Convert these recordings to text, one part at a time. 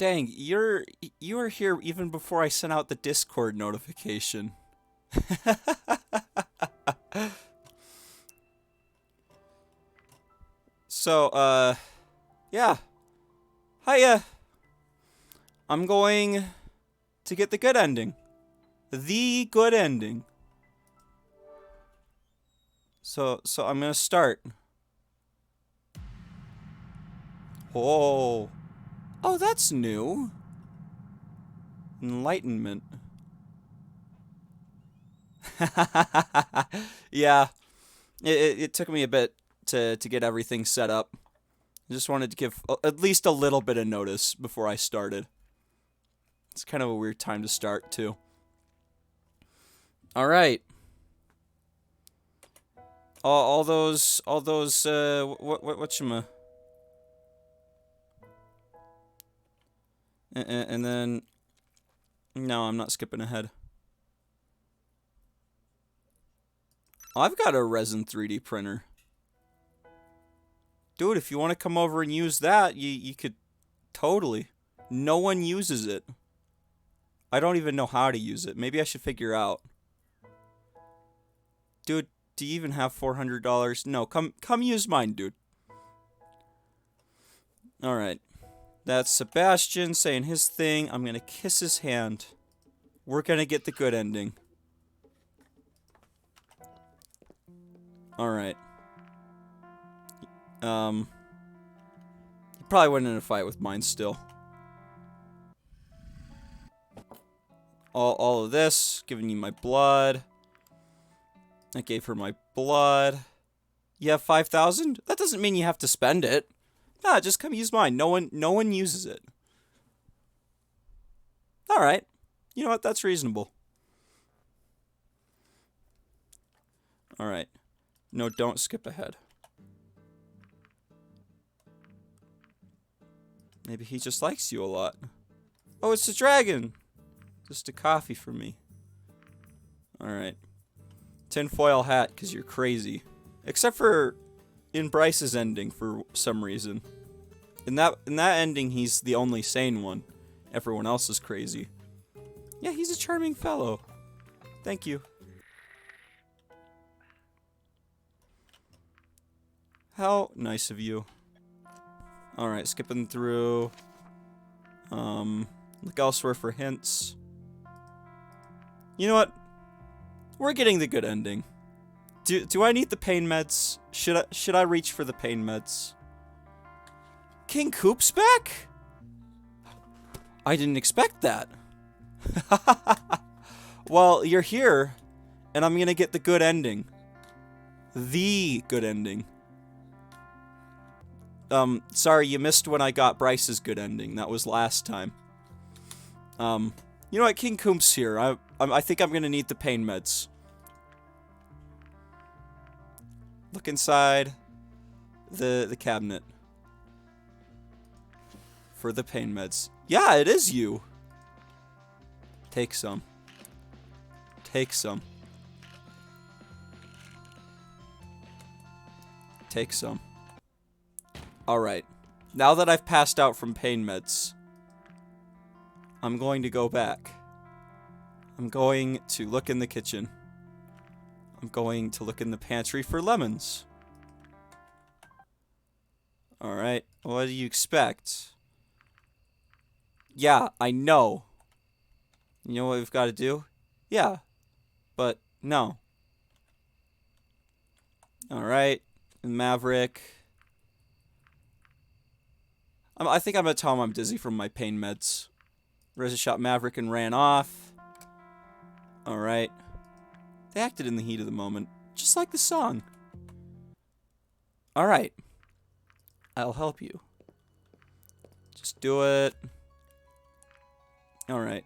Dang, you were here even before I sent out the Discord notification. So, yeah. Hiya. I'm going to get the good ending. The good ending. So I'm gonna start. Oh. Oh, that's new. Enlightenment. Yeah. It took me a bit to get everything set up. I just wanted to give at least a little bit of notice before I started. It's kind of a weird time to start, too. All right. All those, whatchama? And then, no, I'm not skipping ahead. I've got a resin 3D printer. Dude, if you want to come over and use that, you could totally. No one uses it. I don't even know how to use it. Maybe I should figure out. Dude, do you even have $400? No, come use mine, dude. All right. That's Sebastian saying his thing. I'm going to kiss his hand. We're going to get the good ending. All right. You probably wouldn't in a fight with mine still. All of this, giving you my blood. I gave her my blood. You have 5,000? That doesn't mean you have to spend it. Nah, just come use mine. No one uses it. All right. You know what? That's reasonable. All right. No, don't skip ahead. Maybe he just likes you a lot. Oh, it's the dragon. Just a coffee for me. All right. Tinfoil hat, because you're crazy. Except for in Bryce's ending, for some reason. In that ending, he's the only sane one. Everyone else is crazy. Yeah, he's a charming fellow. Thank you. How nice of you. Alright, skipping through. Look elsewhere for hints. You know what? We're getting the good ending. Do I need the pain meds? Should I reach for the pain meds? King Coop's back? I didn't expect that. Well, you're here, and I'm gonna get the good ending. The good ending. Sorry, you missed when I got Bryce's good ending. That was last time. You know what? King Coop's here. I think I'm gonna need the pain meds. Look inside the cabinet for the pain meds. Yeah, it is you. Take some. Take some. Take some. Alright. Now that I've passed out from pain meds, I'm going to go back. I'm going to look in the kitchen. I'm going to look in the pantry for lemons. Alright. What do you expect? Yeah, I know. You know what we've got to do? Yeah. But, no. Alright. Maverick. I think I'm gonna tell him I'm dizzy from my pain meds. Reza shot Maverick and ran off. Alright. They acted in the heat of the moment. Just like the song. Alright. I'll help you. Just do it. Alright.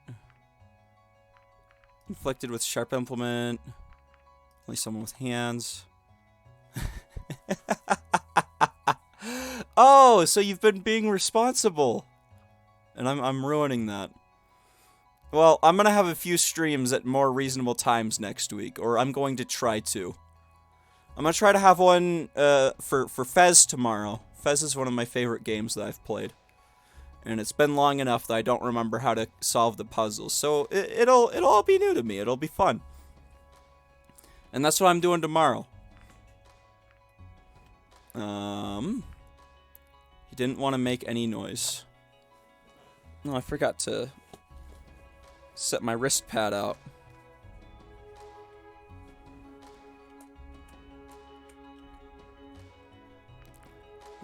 Inflicted with sharp implement. Only someone with hands. Oh, so you've been being responsible. And I'm ruining that. Well, I'm gonna have a few streams at more reasonable times next week, or I'm going to try to. I'm gonna try to have one for Fez tomorrow. Fez is one of my favorite games that I've played. and it's been long enough that I don't remember how to solve the puzzles. So it'll all be new to me. It'll be fun. And that's what I'm doing tomorrow. He didn't want to make any noise. No, I forgot to set my wrist pad out.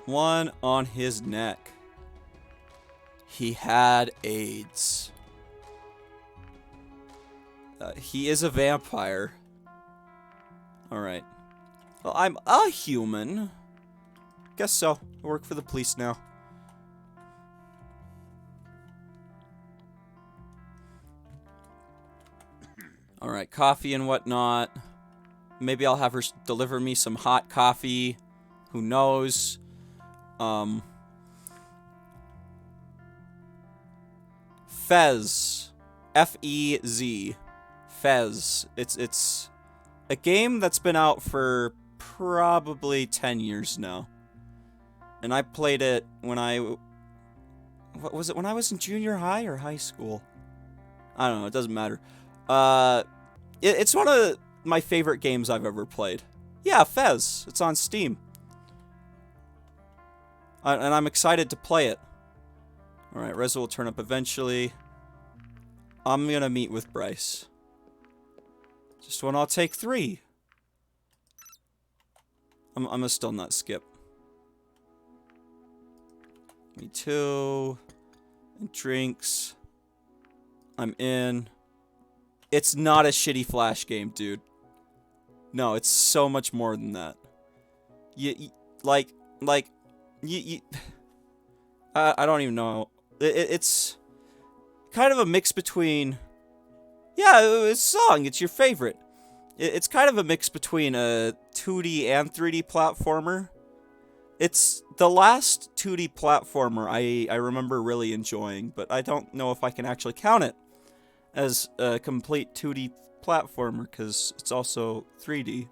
One on his neck. He had AIDS. He is a vampire. Alright. Well, I'm a human. Guess so. I work for the police now. Alright, coffee and whatnot. Maybe I'll have her deliver me some hot coffee. Who knows? Fez. F-E-Z. Fez. It's a game that's been out for probably 10 years now. And I played it when what was it, when I was in junior high or high school? I don't know, it doesn't matter. It's one of my favorite games I've ever played. Yeah, Fez. It's on Steam. And I'm excited to play it. Alright, Reza will turn up eventually. I'm gonna meet with Bryce. Just when I'll take 3. I'm gonna still not skip. Me too. And drinks. I'm in. It's not a shitty Flash game, dude. No, it's so much more than that. I don't even know. It's kind of a mix between... Yeah, it's a song. It's your favorite. It's kind of a mix between a 2D and 3D platformer. It's the last 2D platformer I remember really enjoying, but I don't know if I can actually count it as a complete 2D platformer, because it's also 3D.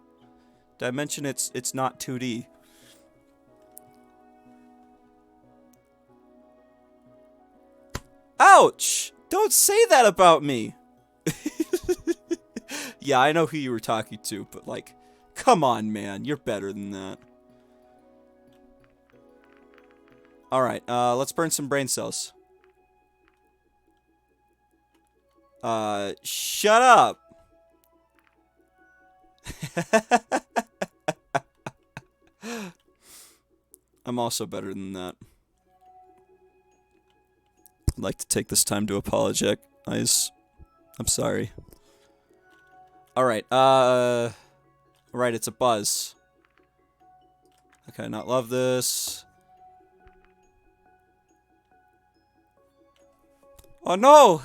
Did I mention it's not 2D? Ouch! Don't say that about me! Yeah, I know who you were talking to, but like, come on, man, you're better than that. Alright, let's burn some brain cells. Shut up! I'm also better than that. I'd like to take this time to apologize. I'm sorry. Alright, right, it's a buzz. How can I not love this? Oh no!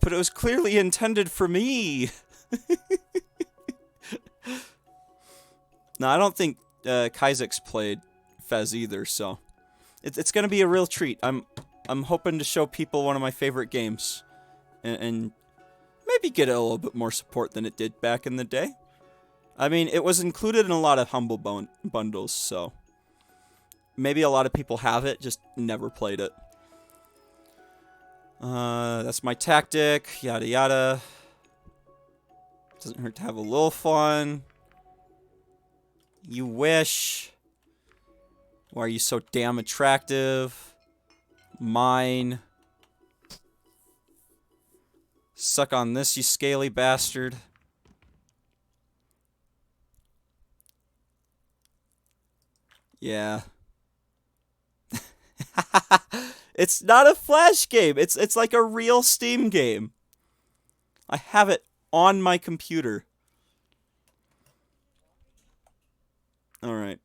But it was clearly intended for me! No, I don't think Kaizek's played Fez either, so... It's gonna be a real treat. I'm hoping to show people one of my favorite games. And maybe get a little bit more support than it did back in the day. I mean, it was included in a lot of Humble bundles, so... Maybe a lot of people have it, just never played it. That's my tactic, yada yada. Doesn't hurt to have a little fun. You wish. Why are you so damn attractive? Mine. Suck on this, you scaly bastard. Yeah. It's not a Flash game. It's like a real Steam game. I have it on my computer. Alright.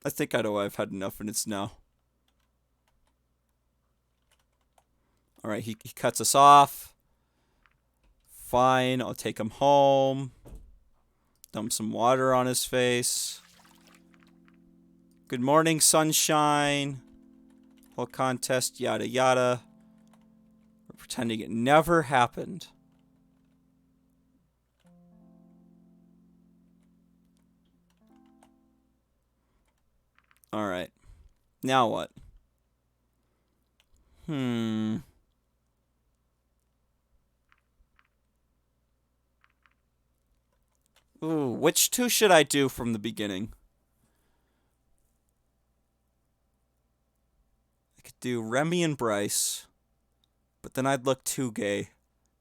I think I know I've had enough and it's now. Alright, he cuts us off. Fine, I'll take him home. Dump some water on his face. Good morning, sunshine. Whole contest, yada yada. We're pretending it never happened. Alright. Now what? Hmm. Ooh, which two should I do from the beginning? I could do Remy and Bryce, but then I'd look too gay,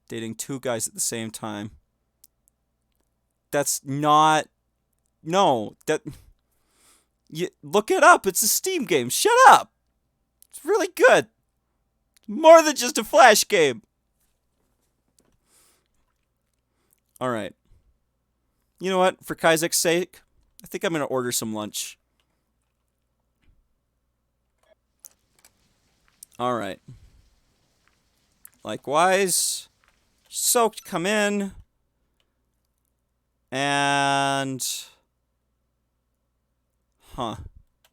dating two guys at the same time. That's not... No, that... You look it up. It's a Steam game. Shut up. It's really good. More than just a Flash game. Alright. You know what? For Kaisek's sake, I think I'm going to order some lunch. Alright. Likewise. Soaked, come in. And... Huh. I'm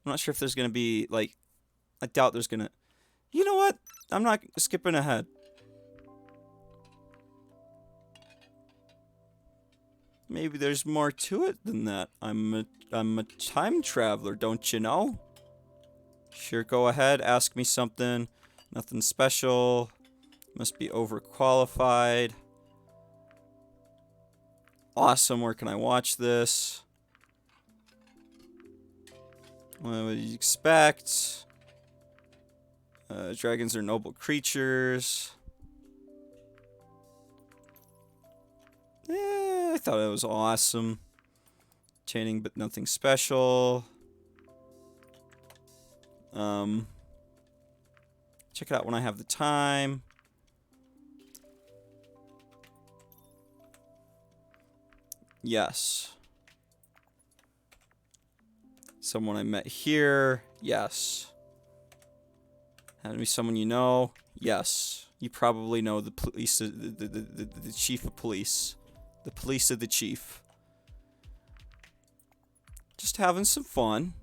not sure if there's going to be, like... I doubt there's going to... You know what? I'm not skipping ahead. Maybe there's more to it than that. I'm a time traveler, don't you know? Sure, go ahead. Ask me something. Nothing special. Must be overqualified. Awesome. Where can I watch this? What would you expect? Dragons are noble creatures. Yeah, I thought it was awesome. Chaining, but nothing special. Check it out when I have the time. Yes. Someone I met here. Yes. Had to be someone you know. Yes. You probably know the police, the chief of police. The police of the chief. Just having some fun.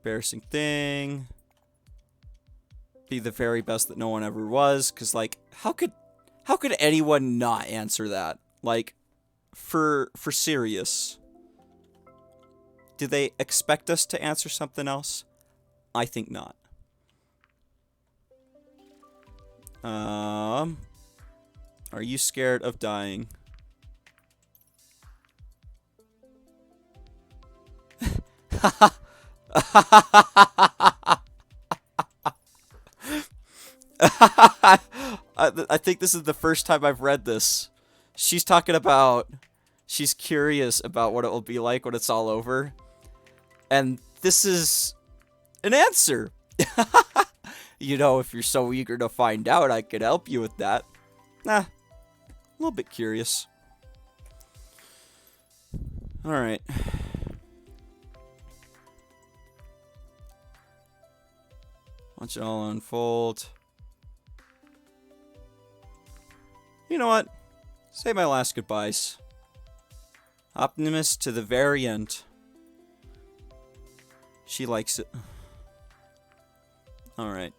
Embarrassing thing. Be the very best that no one ever was. Cause like, how could anyone not answer that? Like, for serious. Do they expect us to answer something else? I think not. Are you scared of dying? I think this is the first time I've read this. She's talking about she's curious about what it will be like when it's all over. And this is an answer. You know, if you're so eager to find out, I could help you with that. Nah, a little bit curious. Alright. Watch it all unfold. You know what? Say my last goodbyes. Optimus to the very end. She likes it. Alright.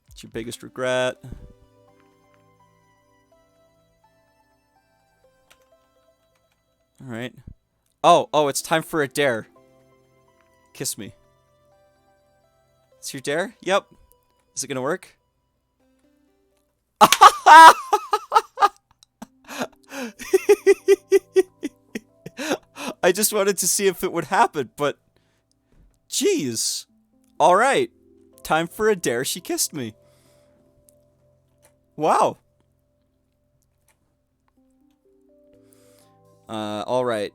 What's your biggest regret? Alright. Oh, it's time for a dare. Kiss me. It's your dare? Yep. Is it gonna work? I just wanted to see if it would happen, but... Jeez. Alright. Time for a dare. She kissed me. Wow. Alright.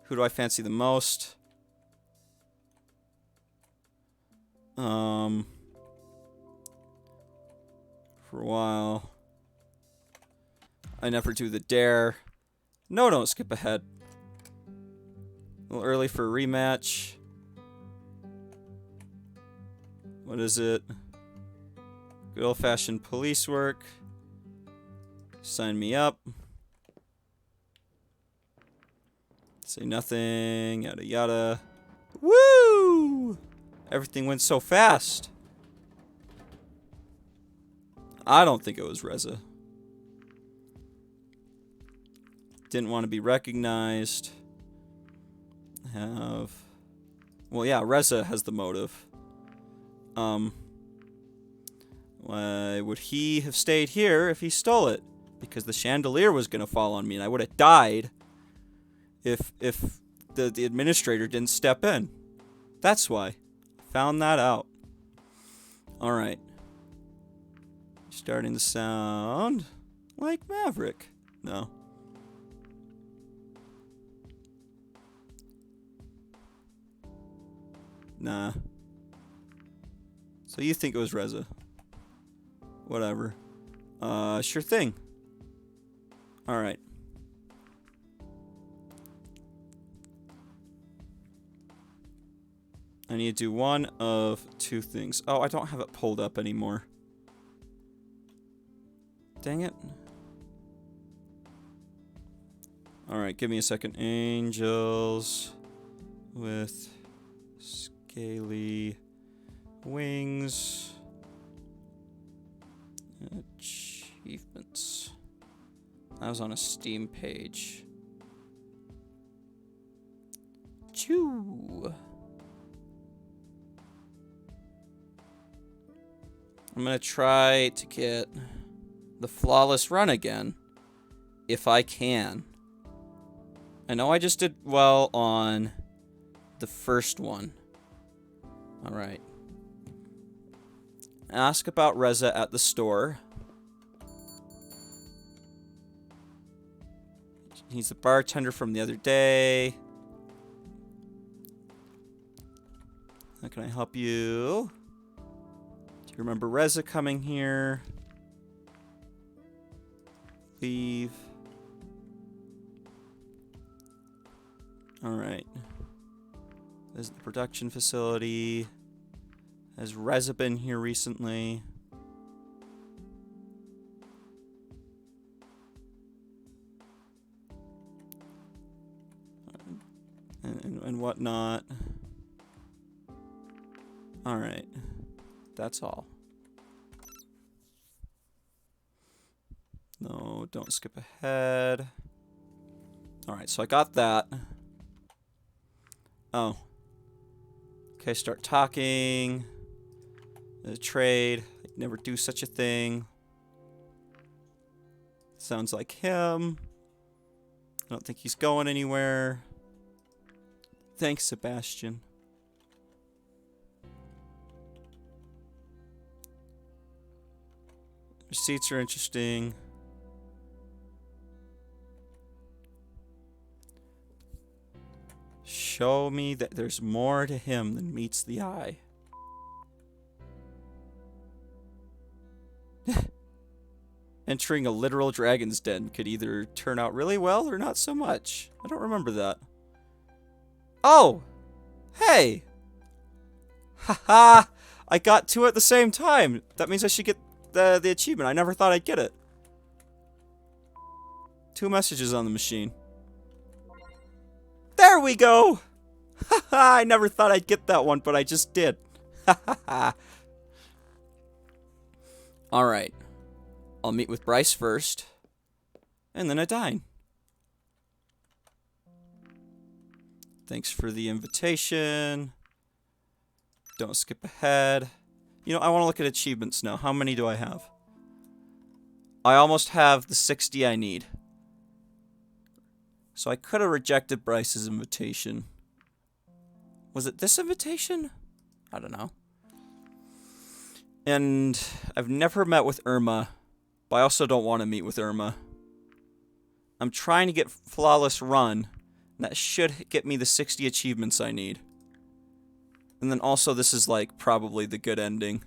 Who do I fancy the most? For a while. I never do the dare. No, don't skip ahead. A little early for a rematch. What is it? Good old-fashioned police work. Sign me up. Say nothing, yada yada. Woo! Everything went so fast. I don't think it was Reza. Didn't want to be recognized. have... Well, yeah, Reza has the motive. Why would he have stayed here if he stole it? Because the chandelier was gonna fall on me and I would have died if the administrator didn't step in. That's why. Found that out. Alright. Starting to sound like Maverick. No. Nah. So you think it was Reza. Whatever. Sure thing. Alright. I need to do one of two things. Oh, I don't have it pulled up anymore. Dang it. Alright, give me a second. Angels with Scaly Wings. Achievements. That was on a Steam page. Choo. I'm gonna try to get the flawless run again, if I can. I know I just did well on the first one. Alright. Ask about Reza at the store. He's the bartender from the other day. How can I help you? Do you remember Reza coming here? Leave. Alright. There's the production facility. Has Reza been here recently? And whatnot. Alright. That's all. No, don't skip ahead. Alright, so I got that. Oh. Okay, start talking. The trade. I'd never do such a thing. Sounds like him. I don't think he's going anywhere. Thanks, Sebastian. Receipts are interesting. Show me that there's more to him than meets the eye. Entering a literal dragon's den could either turn out really well or not so much. I don't remember that. Oh! Hey! Haha! I got two at the same time! That means I should get the achievement. I never thought I'd get it. 2 messages on the machine. There we go! Haha! I never thought I'd get that one, but I just did. Haha! Alright. I'll meet with Bryce first. And then I dine. Thanks for the invitation. Don't skip ahead. You know, I want to look at achievements now. How many do I have? I almost have the 60 I need. So I could have rejected Bryce's invitation. Was it this invitation? I don't know. And I've never met with Irma, but I also don't want to meet with Irma. I'm trying to get Flawless Run. That should get me the 60 achievements I need. And then also this is like probably the good ending.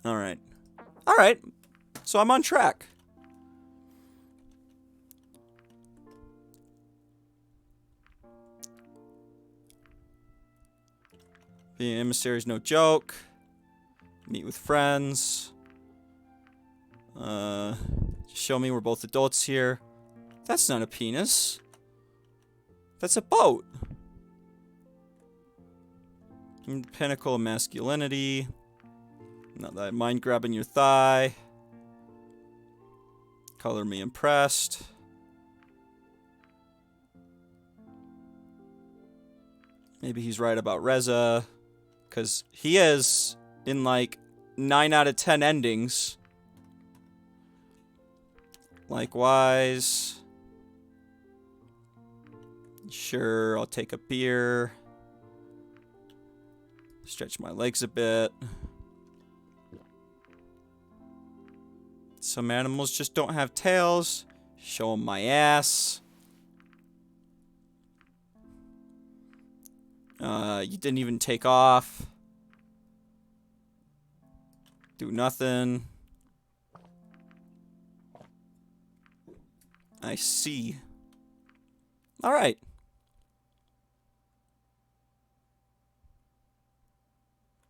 Alright. Alright. So I'm on track. Being an emissary is no joke. Meet with friends. Show me we're both adults here. That's not a penis. That's a boat. Pinnacle of masculinity. Not that I mind grabbing your thigh. Color me impressed. Maybe he's right about Reza. Because he is in like 9 out of 10 endings. Likewise. Sure, I'll take a beer. Stretch my legs a bit. Some animals just don't have tails. Show them my ass. You didn't even take off. Do nothing. I see. Alright.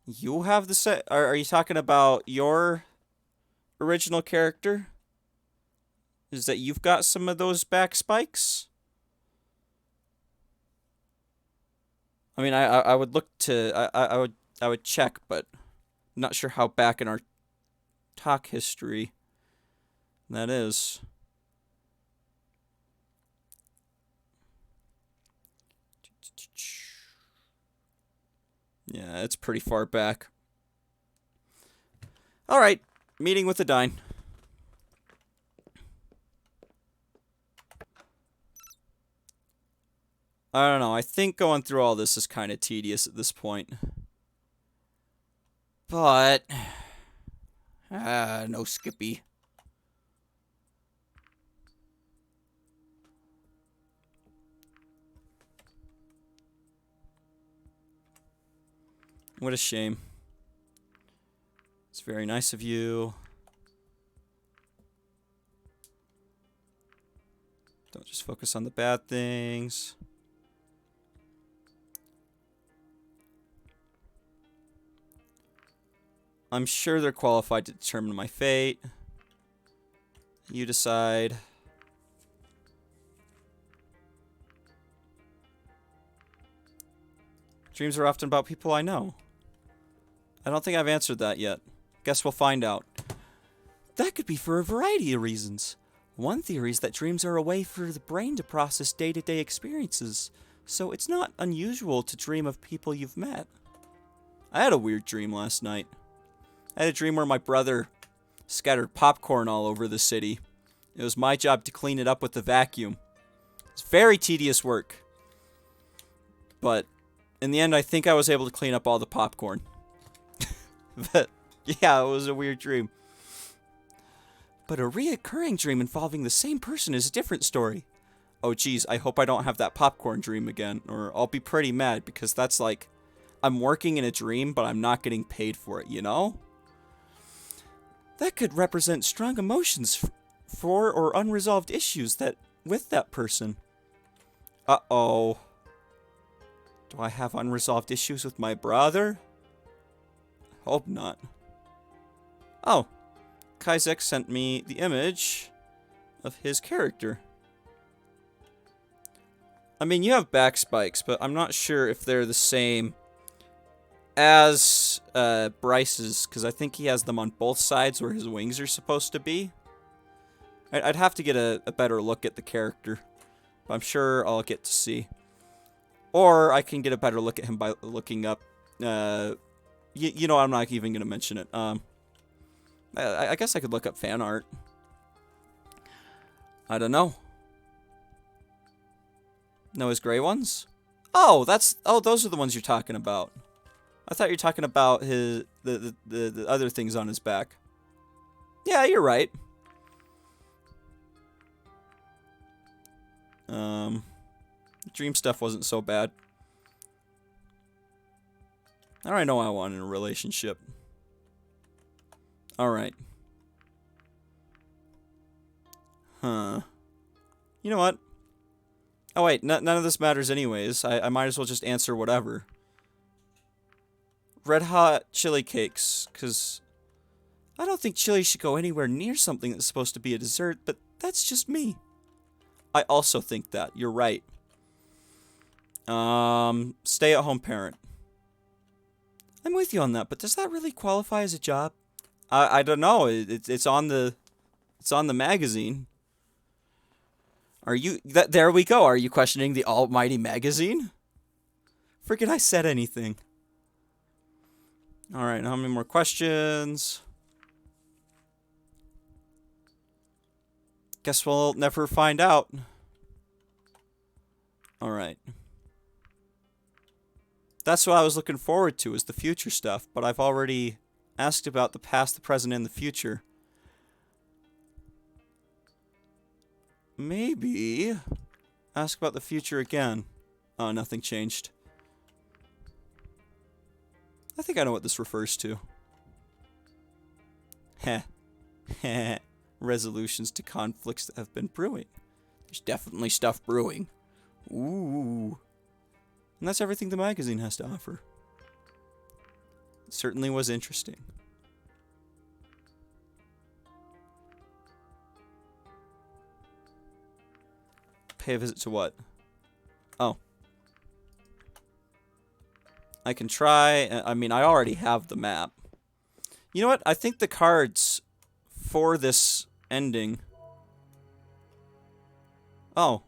You have the set. Are you talking about your original character? Is that you've got some of those back spikes? I mean, I would look to I would check, but I'm not sure how back in our talk history that is. Yeah, it's pretty far back. Alright, meeting with the Dine. I don't know, I think going through all this is kind of tedious at this point. But... no Skippy. What a shame. It's very nice of you. Don't just focus on the bad things. I'm sure they're qualified to determine my fate. You decide. Dreams are often about people I know. I don't think I've answered that yet. Guess we'll find out. That could be for a variety of reasons. One theory is that dreams are a way for the brain to process day-to-day experiences, so it's not unusual to dream of people you've met. I had a weird dream last night. I had a dream where my brother scattered popcorn all over the city. It was my job to clean it up with the vacuum. It's very tedious work. But in the end, I think I was able to clean up all the popcorn. But yeah, it was a weird dream. But a reoccurring dream involving the same person is a different story. Oh geez, I hope I don't have that popcorn dream again, or I'll be pretty mad, because that's like, I'm working in a dream, but I'm not getting paid for it, you know? That could represent strong emotions for or unresolved issues that with that person. Uh-oh. Do I have unresolved issues with my brother? Hope not. Oh. Kaizek sent me the image of his character. I mean, you have back spikes, but I'm not sure if they're the same as Bryce's, because I think he has them on both sides where his wings are supposed to be. I'd have to get a better look at the character, but I'm sure I'll get to see. Or I can get a better look at him by looking up, you know, I'm not even going to mention it. I guess I could look up fan art. I don't know. No, his gray ones? Oh, those are the ones you're talking about. I thought you were talking about the other things on his back. Yeah, you're right. Dream stuff wasn't so bad. I already know I want in a relationship. Alright. Huh. You know what? Oh wait, none of this matters anyways. I might as well just answer whatever. Red hot chili cakes, because I don't think chili should go anywhere near something that's supposed to be a dessert, but that's just me. I also think that. You're right. Stay-at-home parent. I'm with you on that, but does that really qualify as a job? I don't know. It's on the magazine. Are you there we go. Are you questioning the almighty magazine? Forget I said anything. Alright, how many more questions? Guess we'll never find out. Alright. That's what I was looking forward to, is the future stuff, but I've already asked about the past, the present, and the future. Maybe ask about the future again. Oh, nothing changed. I think I know what this refers to. Heh. Heh. Resolutions to conflicts that have been brewing. There's definitely stuff brewing. Ooh. And that's everything the magazine has to offer. It certainly was interesting. Pay a visit to what? Oh. I can try. I mean, I already have the map. You know what? I think the cards for this ending... Oh.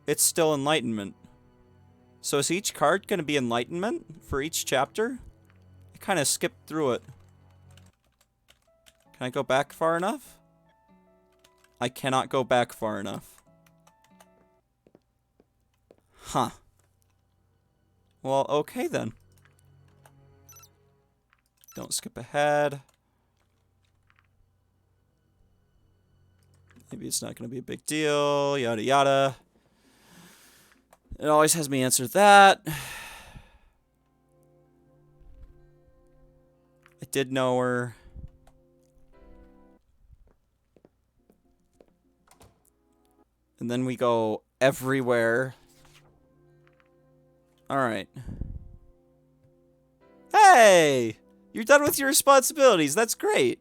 It's still enlightenment. So is each card going to be enlightenment for each chapter? I kind of skipped through it. Can I go back far enough? I cannot go back far enough. Huh. Well, okay then. Don't skip ahead. Maybe it's not going to be a big deal. Yada yada. It always has me answer that. I did know her. And then we go everywhere. Alright. Hey! You're done with your responsibilities. That's great.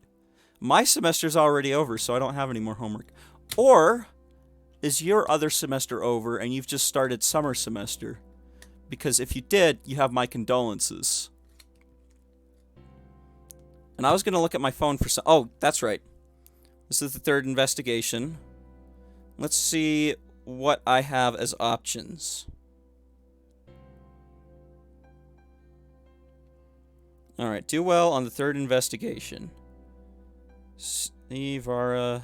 My semester's already over, so I don't have any more homework. Or is your other semester over and you've just started summer semester? Because if you did, you have my condolences. And I was going to look at my phone for some... Oh, that's right. This is the third investigation. Let's see what I have as options. Alright, do well on the third investigation. See Vara.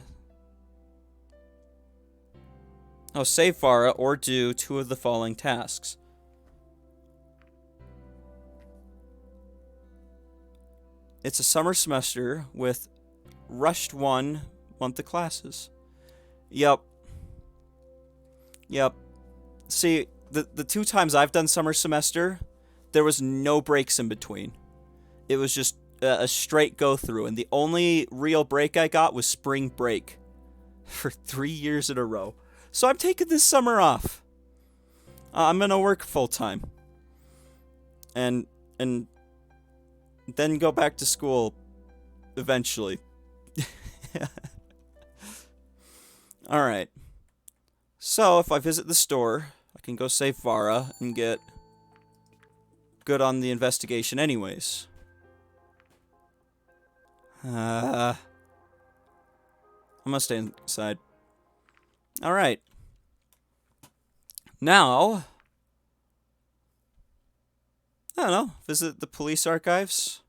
Oh, save Vara or do 2 of the following tasks. It's a summer semester with rushed 1 month of classes. Yep. Yep. See, the 2 times I've done summer semester, there was no breaks in between. It was just a straight go through, and the only real break I got was spring break for 3 years in a row. So I'm taking this summer off. I'm gonna work full time, and then go back to school eventually. All right. So if I visit the store, I can go save Vara and get good on the investigation, anyways. I'm gonna stay inside. Alright. Now, I don't know, visit the police archives.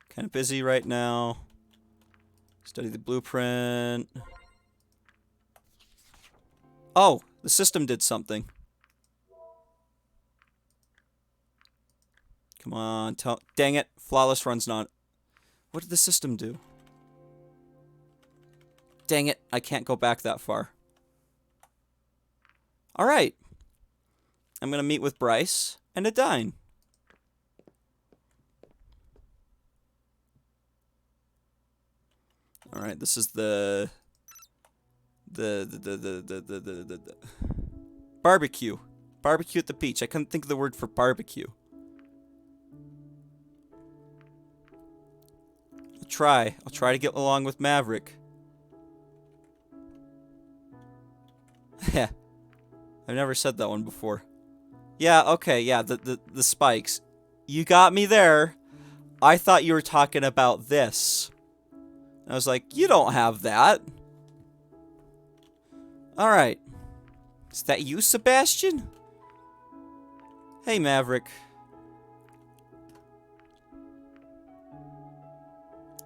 Kind of busy right now. Study the blueprint. Oh, the system did something. Come on, dang it, flawless run's not... What did the system do? Dang it, I can't go back that far. Alright. I'm gonna meet with Bryce and Adine. Alright, this is the barbecue. Barbecue at the beach. I couldn't think of the word for barbecue. I'll try to get along with Maverick. Yeah. I've never said that one before. Yeah, okay, yeah, the spikes. You got me there. I thought you were talking about this. I was like, you don't have that. Alright. Is that you, Sebastian? Hey, Maverick.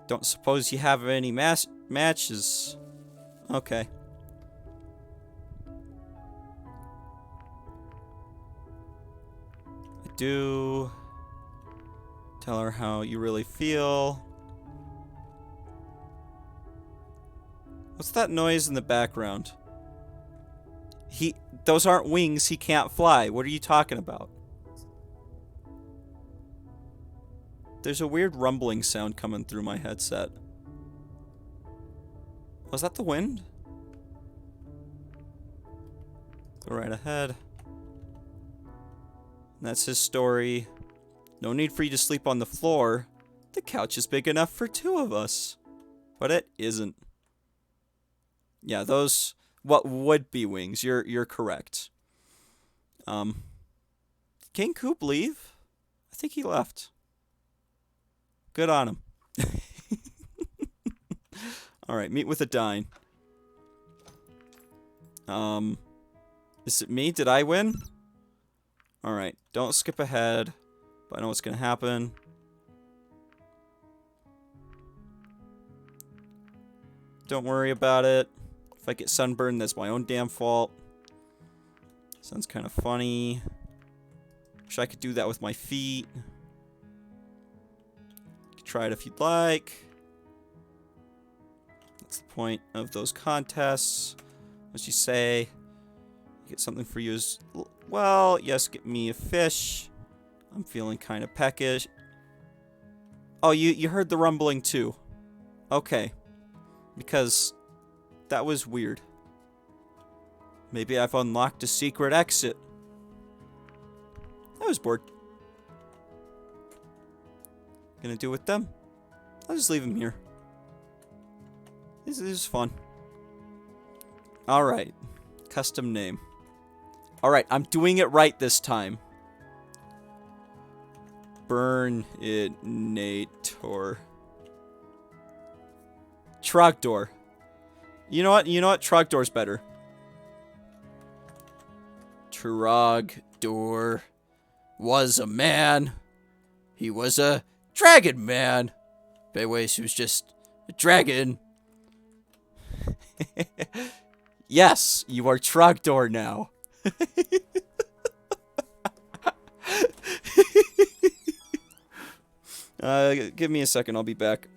Don't suppose you have any matches? Okay. I do. Tell her how you really feel. What's that noise in the background? Those aren't wings, he can't fly. What are you talking about? There's a weird rumbling sound coming through my headset. Was that the wind? Go right ahead. That's his story. No need for you to sleep on the floor. The couch is big enough for 2 of us. But it isn't. Yeah, those what would be wings. You're correct. King Coop leave? I think he left. Good on him. Alright, meet with a dine. Is it me? Did I win? Alright, don't skip ahead. But I know what's gonna happen. Don't worry about it. If I get sunburned, that's my own damn fault. Sounds kind of funny. Wish I could do that with my feet. You can try it if you'd like. That's the point of those contests. What you say? Get something for you as well. Yes, get me a fish. I'm feeling kind of peckish. Oh, you heard the rumbling too. Okay. Because that was weird. Maybe I've unlocked a secret exit. I was bored. Gonna do with them? I'll just leave them here. This is fun. Alright. Custom name. Alright, I'm doing it right this time. Burninator. Trogdor. You know what? Trogdor's better. Trogdor was a man. He was a dragon man. Anyways, he was just a dragon. Yes, you are Trogdor now. Give me a second, I'll be back.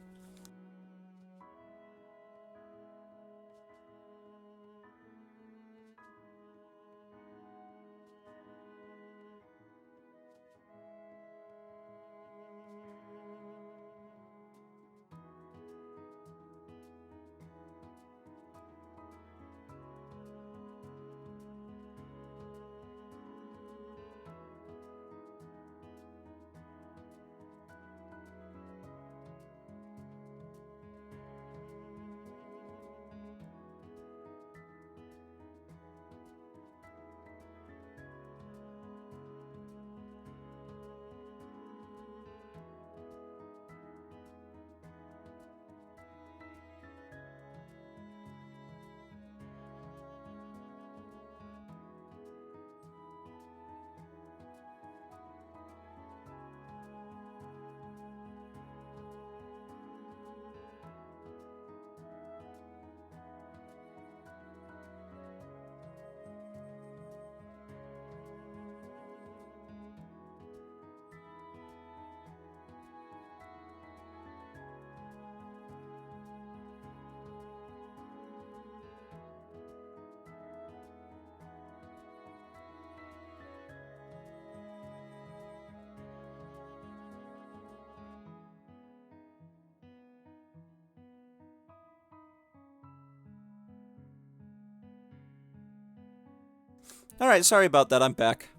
Alright, sorry about that, I'm back.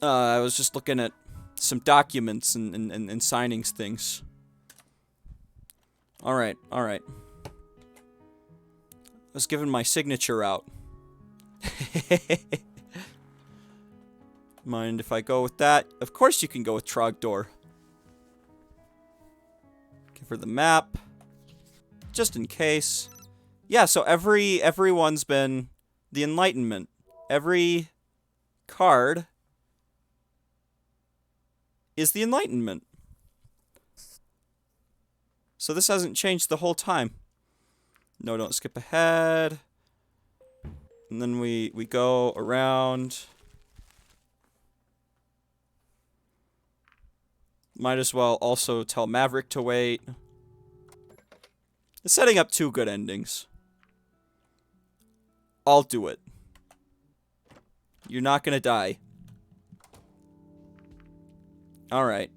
I was just looking at some documents and signings things. Alright. I was giving my signature out. Mind if I go with that? Of course you can go with Trogdor. Give her the map. Just in case. Yeah, so everyone's been... The Enlightenment. Every card is the Enlightenment. So this hasn't changed the whole time. No, don't skip ahead. And then we go around. Might as well also tell Maverick to wait. It's setting up 2 good endings. I'll do it. You're not gonna die. Alright.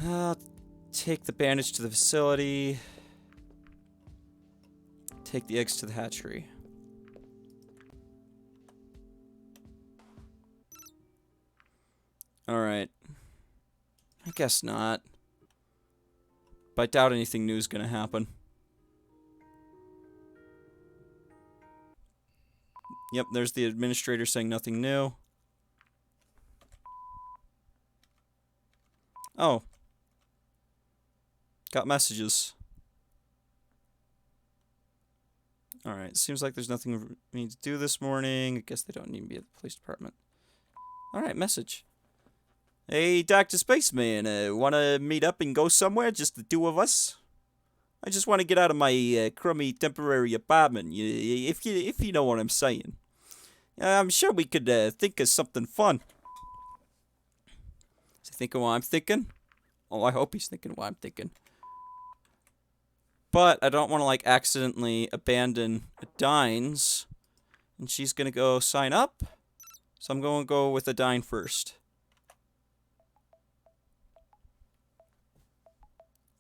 I'll take the bandage to the facility. Take the eggs to the hatchery. Alright. I guess not. But I doubt anything new is gonna happen. Yep, there's the administrator saying nothing new. Oh. Got messages. Alright, seems like there's nothing for me to do this morning. I guess they don't need me at the police department. Alright, message. Hey, Dr. Spaceman, wanna meet up and go somewhere? Just the 2 of us? I just want to get out of my crummy temporary apartment, if you know what I'm saying. I'm sure we could think of something fun. Is he thinking what I'm thinking? Oh, I hope he's thinking what I'm thinking. But I don't want to, like, accidentally abandon Adines. And she's going to go sign up. So I'm going to go with Adine first.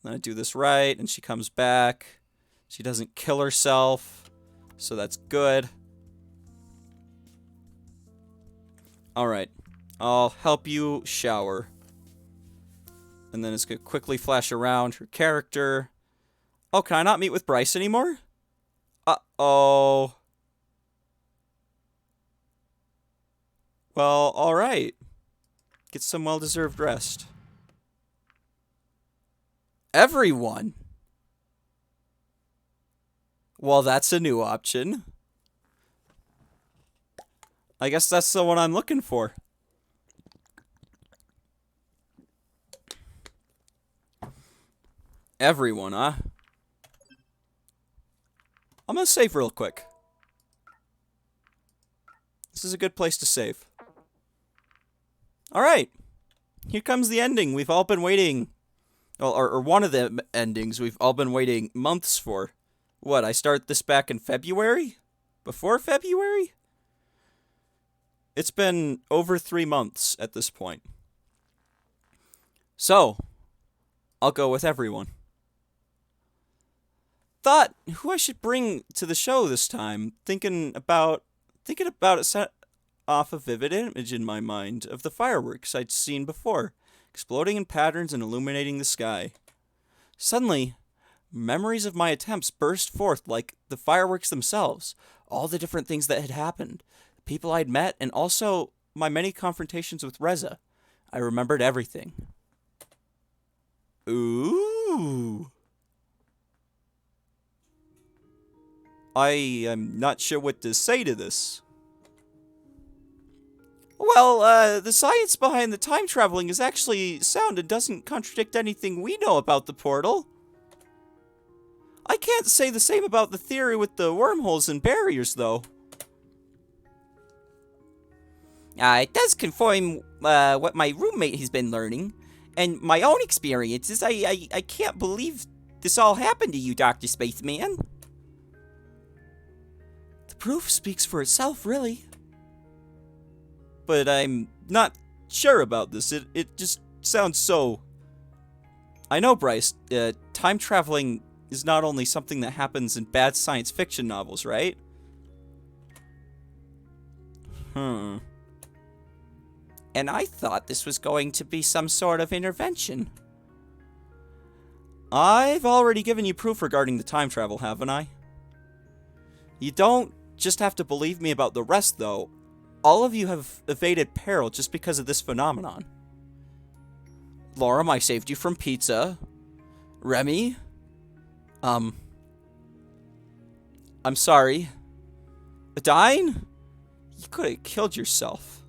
Then I do this right, and she comes back. She doesn't kill herself. So that's good. Alright. I'll help you shower. And then it's going to quickly flash around her character. Oh, can I not meet with Bryce anymore? Uh-oh. Well, alright. Get some well-deserved rest. Everyone? Well, that's a new option. I guess that's the one I'm looking for. Everyone, huh? I'm gonna save real quick. This is a good place to save. Alright. Here comes the ending we've all been waiting. Well, or one of the endings we've all been waiting months for. What, I start this back in February? Before February? It's been over 3 months at this point. So, I'll go with everyone. Thought who I should bring to the show this time. Thinking about it set off a vivid image in my mind of the fireworks I'd seen before, exploding in patterns and illuminating the sky. Suddenly, memories of my attempts burst forth like the fireworks themselves, all the different things that had happened, the people I'd met, and also my many confrontations with Reza. I remembered everything. Ooh. I am not sure what to say to this. Well, the science behind the time traveling is actually sound and doesn't contradict anything we know about the portal. I can't say the same about the theory with the wormholes and barriers, though. It does confirm what my roommate has been learning, and my own experiences. I can't believe this all happened to you, Dr. Spaceman. The proof speaks for itself, really. But I'm not sure about this. It just sounds so... I know, Bryce, time traveling is not only something that happens in bad science fiction novels, right? And I thought this was going to be some sort of intervention. I've already given you proof regarding the time travel, haven't I? You don't just have to believe me about the rest, though. All of you have evaded peril just because of this phenomenon. Lorem, I saved you from pizza. Remy, I'm sorry. Dying? You could have killed yourself.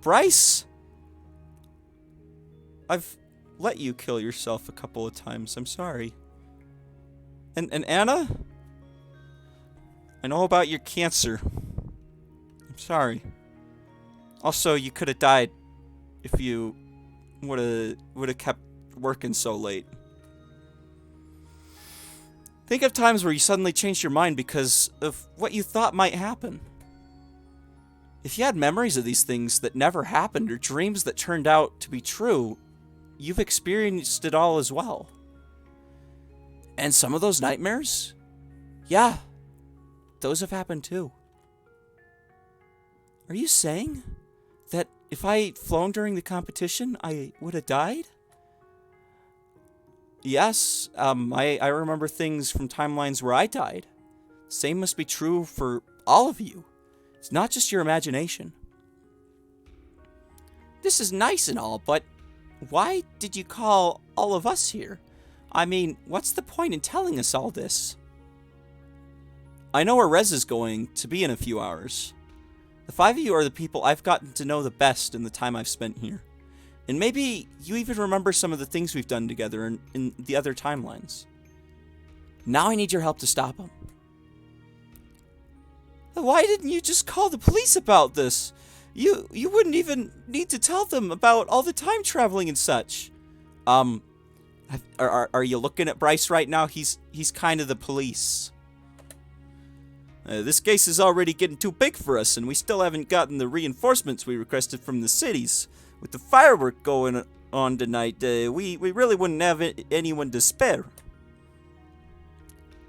Bryce? I've let you kill yourself a couple of times. I'm sorry. And Anna? I know about your cancer. I'm sorry. Also, you could have died if you would have kept working so late. Think of times where you suddenly changed your mind because of what you thought might happen. If you had memories of these things that never happened or dreams that turned out to be true, you've experienced it all as well. And some of those nightmares? Yeah, those have happened too. Are you saying that if I had flown during the competition, I would have died? Yes, I remember things from timelines where I died. Same must be true for all of you. It's not just your imagination. This is nice and all, but why did you call all of us here? I mean, what's the point in telling us all this? I know where Rez is going to be in a few hours. The 5 of you are the people I've gotten to know the best in the time I've spent here. And maybe you even remember some of the things we've done together in the other timelines. Now I need your help to stop him. Why didn't you just call the police about this? You wouldn't even need to tell them about all the time traveling and such. Are you looking at Bryce right now? He's kind of the police. This case is already getting too big for us, and we still haven't gotten the reinforcements we requested from the cities. With the firework going on tonight, we really wouldn't have anyone to spare.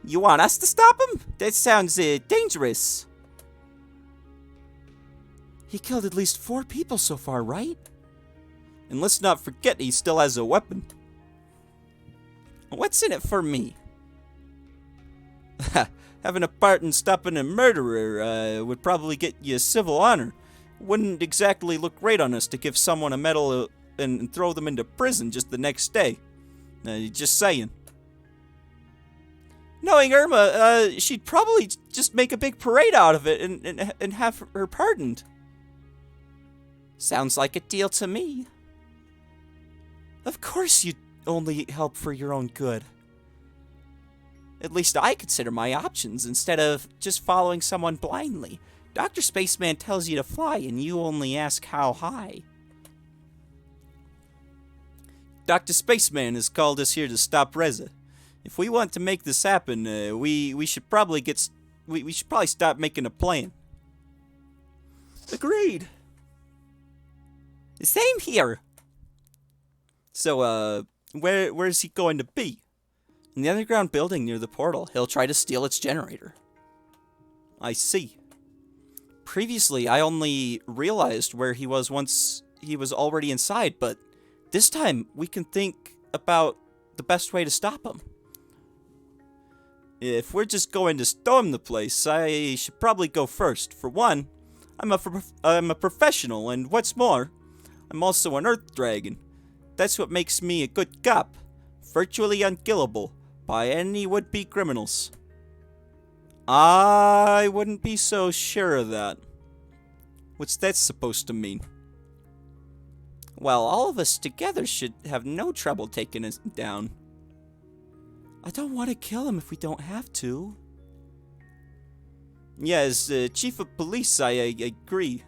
You want us to stop him? That sounds dangerous. He killed at least 4 people so far, right? And let's not forget he still has a weapon. What's in it for me? Having a part in stopping a murderer would probably get you a civil honor. Wouldn't exactly look great on us to give someone a medal and throw them into prison just the next day. Just saying. Knowing Irma, she'd probably just make a big parade out of it and have her pardoned. Sounds like a deal to me. Of course you'd only help for your own good. At least I consider my options instead of just following someone blindly. Dr. Spaceman tells you to fly and you only ask how high. Dr. Spaceman has called us here to stop Reza. If we want to make this happen, we should probably stop making a plan. Agreed. Same here. So, where's he going to be? In the underground building near the portal. He'll try to steal its generator. I see. Previously, I only realized where he was once he was already inside, but this time we can think about the best way to stop him. If we're just going to storm the place, I should probably go first. For one, I'm a professional, and what's more, I'm also an Earth Dragon. That's what makes me a good cop. Virtually unkillable by any would-be criminals. I wouldn't be so sure of that. What's that supposed to mean? Well, all of us together should have no trouble taking us down. I don't want to kill him if we don't have to. Yeah, as chief of police, I agree.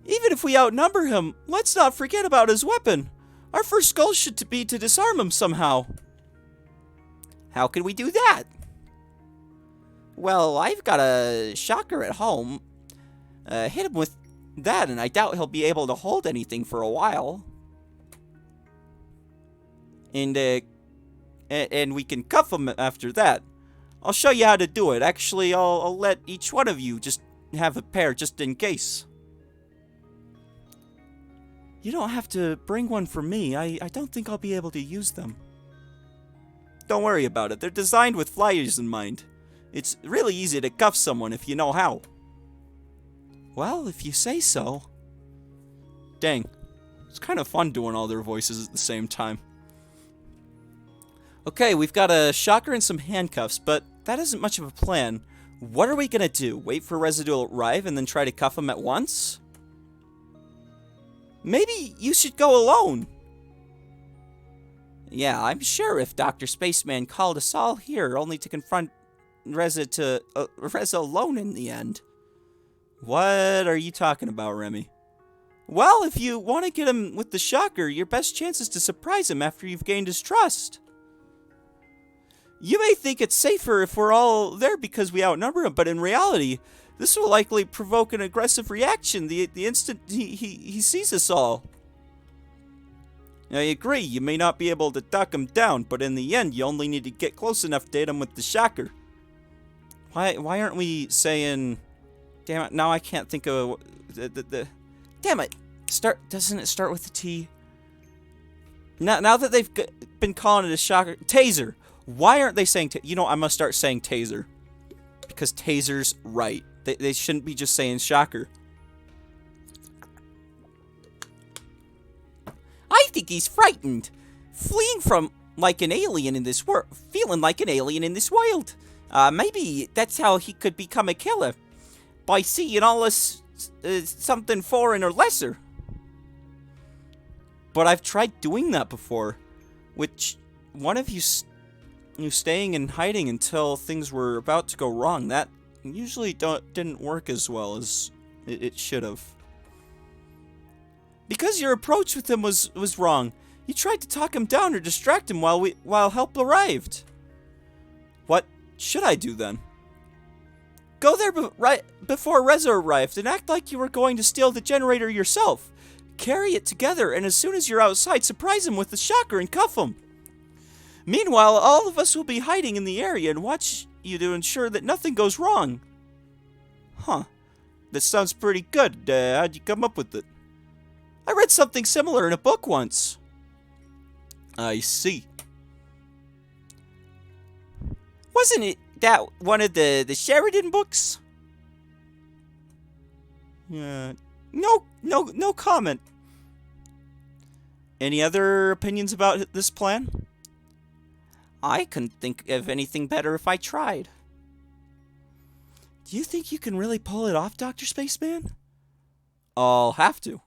Even if we outnumber him, let's not forget about his weapon. Our first goal should be to disarm him somehow. How can we do that? Well, I've got a shocker at home. Hit him with that, and I doubt he'll be able to hold anything for a while. And we can cuff him after that. I'll show you how to do it. Actually, I'll let each one of you just have a pair just in case. You don't have to bring one for me. I don't think I'll be able to use them. Don't worry about it. They're designed with flyers in mind. It's really easy to cuff someone if you know how. Well, if you say so. Dang. It's kind of fun doing all their voices at the same time. Okay, we've got a shocker and some handcuffs, but that isn't much of a plan. What are we gonna do? Wait for Reza to arrive and then try to cuff him at once? Maybe you should go alone. Yeah, I'm sure if Dr. Spaceman called us all here only to confront Reza alone in the end. What are you talking about, Remy? Well, if you want to get him with the shocker, your best chance is to surprise him after you've gained his trust. You may think it's safer if we're all there because we outnumber him, but in reality, this will likely provoke an aggressive reaction the instant he sees us all. I agree, you may not be able to duck him down, but in the end, you only need to get close enough to hit him with the shocker. Why aren't we saying... Damn it, now I can't think of the damn it! Doesn't it start with the T? Now that they've been calling it a shocker... Taser! Why aren't they saying... You know, I must start saying taser. Because taser's right. They shouldn't be just saying shocker. I think he's frightened. Fleeing from like an alien in this world. Feeling like an alien in this world. Maybe that's how he could become a killer. By seeing all this something foreign or lesser. But I've tried doing that before. Which, one of you staying and hiding until things were about to go wrong. That usually didn't work as well as it should have. Because your approach with him was wrong. You tried to talk him down or distract him while help arrived. What should I do then? Go there right before Reza arrived and act like you were going to steal the generator yourself. Carry it together, and as soon as you're outside, surprise him with the shocker and cuff him. Meanwhile, all of us will be hiding in the area and watch you to ensure that nothing goes wrong. Huh. That sounds pretty good. How'd you come up with it? I read something similar in a book once. I see. Wasn't it that one of the Sheridan books? No comment. Any other opinions about this plan? I couldn't think of anything better if I tried. Do you think you can really pull it off, Dr. Spaceman? I'll have to.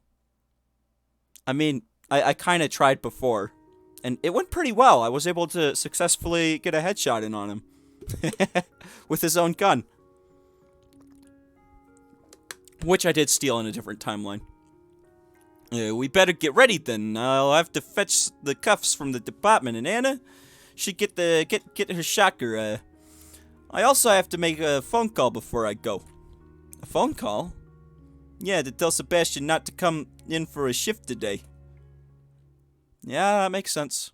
I mean, I kind of tried before, and it went pretty well. I was able to successfully get a headshot in on him. With his own gun. Which I did steal in a different timeline. We better get ready then. I'll have to fetch the cuffs from the department, and Anna should get her shocker. I also have to make a phone call before I go. A phone call? Yeah, to tell Sebastian not to come in for a shift today. Yeah, that makes sense.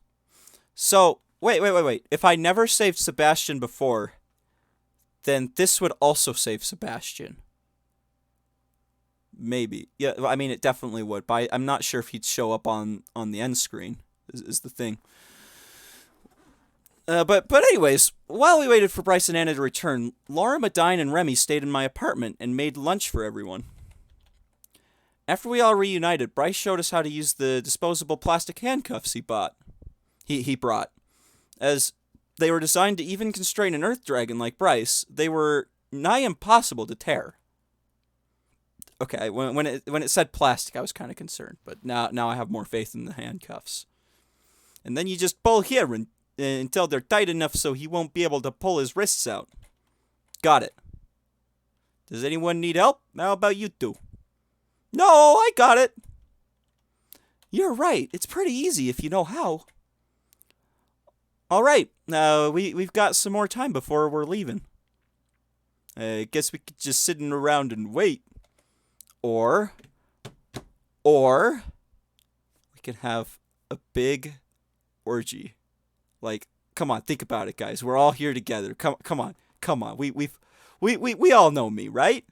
So, wait. If I never saved Sebastian before, then this would also save Sebastian. Maybe. Yeah, I mean, it definitely would, but I'm not sure if he'd show up on the end screen, is the thing. But anyways, while we waited for Bryce and Anna to return, Laura, Medine, and Remy stayed in my apartment and made lunch for everyone. After we all reunited, Bryce showed us how to use the disposable plastic handcuffs he brought. As they were designed to even constrain an earth dragon like Bryce, they were nigh impossible to tear. Okay, when it said plastic, I was kind of concerned, but now I have more faith in the handcuffs. And then you just pull here until they're tight enough so he won't be able to pull his wrists out. Got it. Does anyone need help? How about you two? No, I got it. You're right. It's pretty easy if you know how. All right. We've got some more time before we're leaving. I guess we could just sit around and wait. Or we can have a big orgy. Like, come on, think about it, guys. We're all here together. Come on. We all know me, right?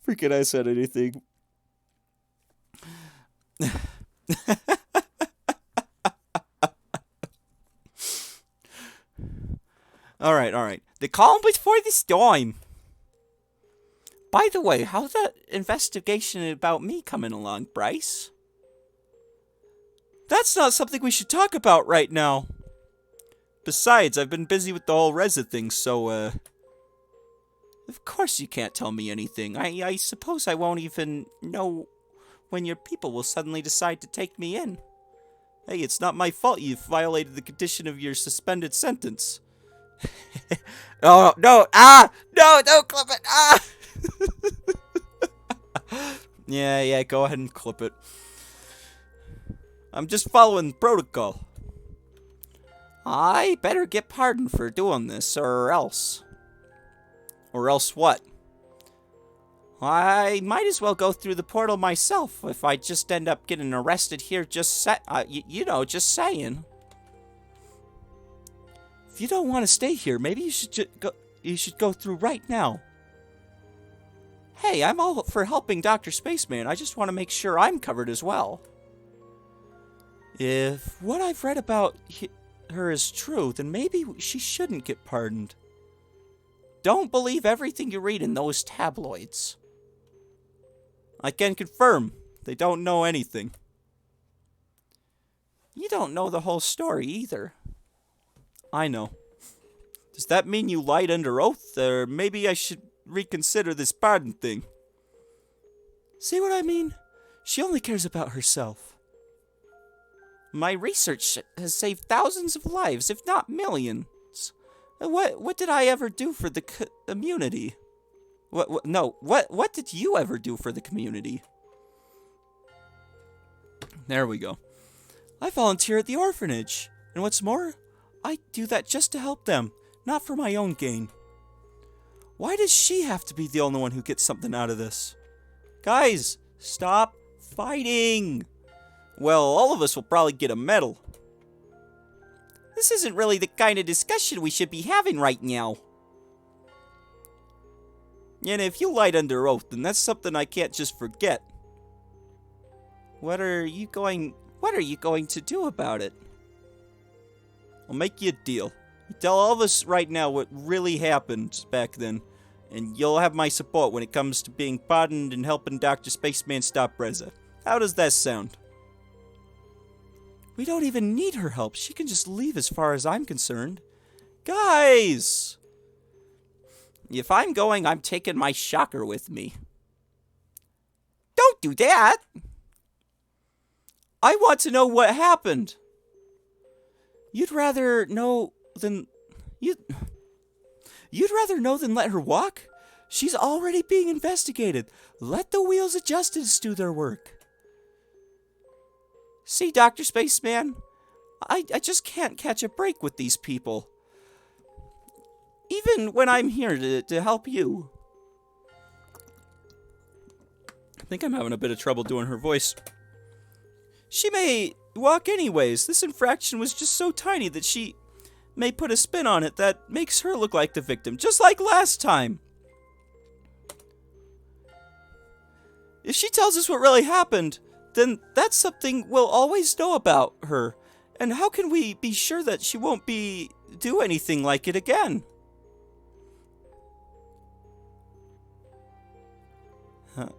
Freaking I said anything. All right. The calm before the storm. By the way, how's that investigation about me coming along, Bryce? That's not something we should talk about right now. Besides, I've been busy with the whole Reza thing, so, of course you can't tell me anything. I suppose I won't even know when your people will suddenly decide to take me in. Hey, it's not my fault you've violated the condition of your suspended sentence. Oh, no, no, don't clip it, Yeah, go ahead and clip it. I'm just following protocol. I better get pardoned for doing this, or else. Or else what? I might as well go through the portal myself if I just end up getting arrested here. Just saying. If you don't want to stay here, maybe you should go through right now. Hey, I'm all for helping Dr. Spaceman. I just want to make sure I'm covered as well. If what I've read about her is true, then maybe she shouldn't get pardoned. Don't believe everything you read in those tabloids. I can confirm, they don't know anything. You don't know the whole story either. I know. Does that mean you lied under oath, or maybe I should reconsider this pardon thing? See what I mean? She only cares about herself. My research has saved thousands of lives, if not millions. What did I ever do for the community? What did you ever do for the community? There we go. I volunteer at the orphanage. And what's more, I do that just to help them, not for my own gain. Why does she have to be the only one who gets something out of this? Guys, stop fighting! Well, all of us will probably get a medal. This isn't really the kind of discussion we should be having right now. And if you lied under oath, then that's something I can't just forget. What are you going to do about it? I'll make you a deal. You tell all of us right now what really happened back then, and you'll have my support when it comes to being pardoned and helping Dr. Spaceman stop Reza. How does that sound? We don't even need her help. She can just leave as far as I'm concerned. Guys! If I'm going, I'm taking my shocker with me. Don't do that! I want to know what happened. You'd rather know than let her walk? She's already being investigated. Let the wheels of justice do their work. See, Dr. Spaceman, I just can't catch a break with these people. Even when I'm here to help you. I think I'm having a bit of trouble doing her voice. She may walk anyways. This infraction was just so tiny that she may put a spin on it that makes her look like the victim, just like last time. If she tells us what really happened, then that's something we'll always know about her. And how can we be sure that she won't do anything like it again? Huh.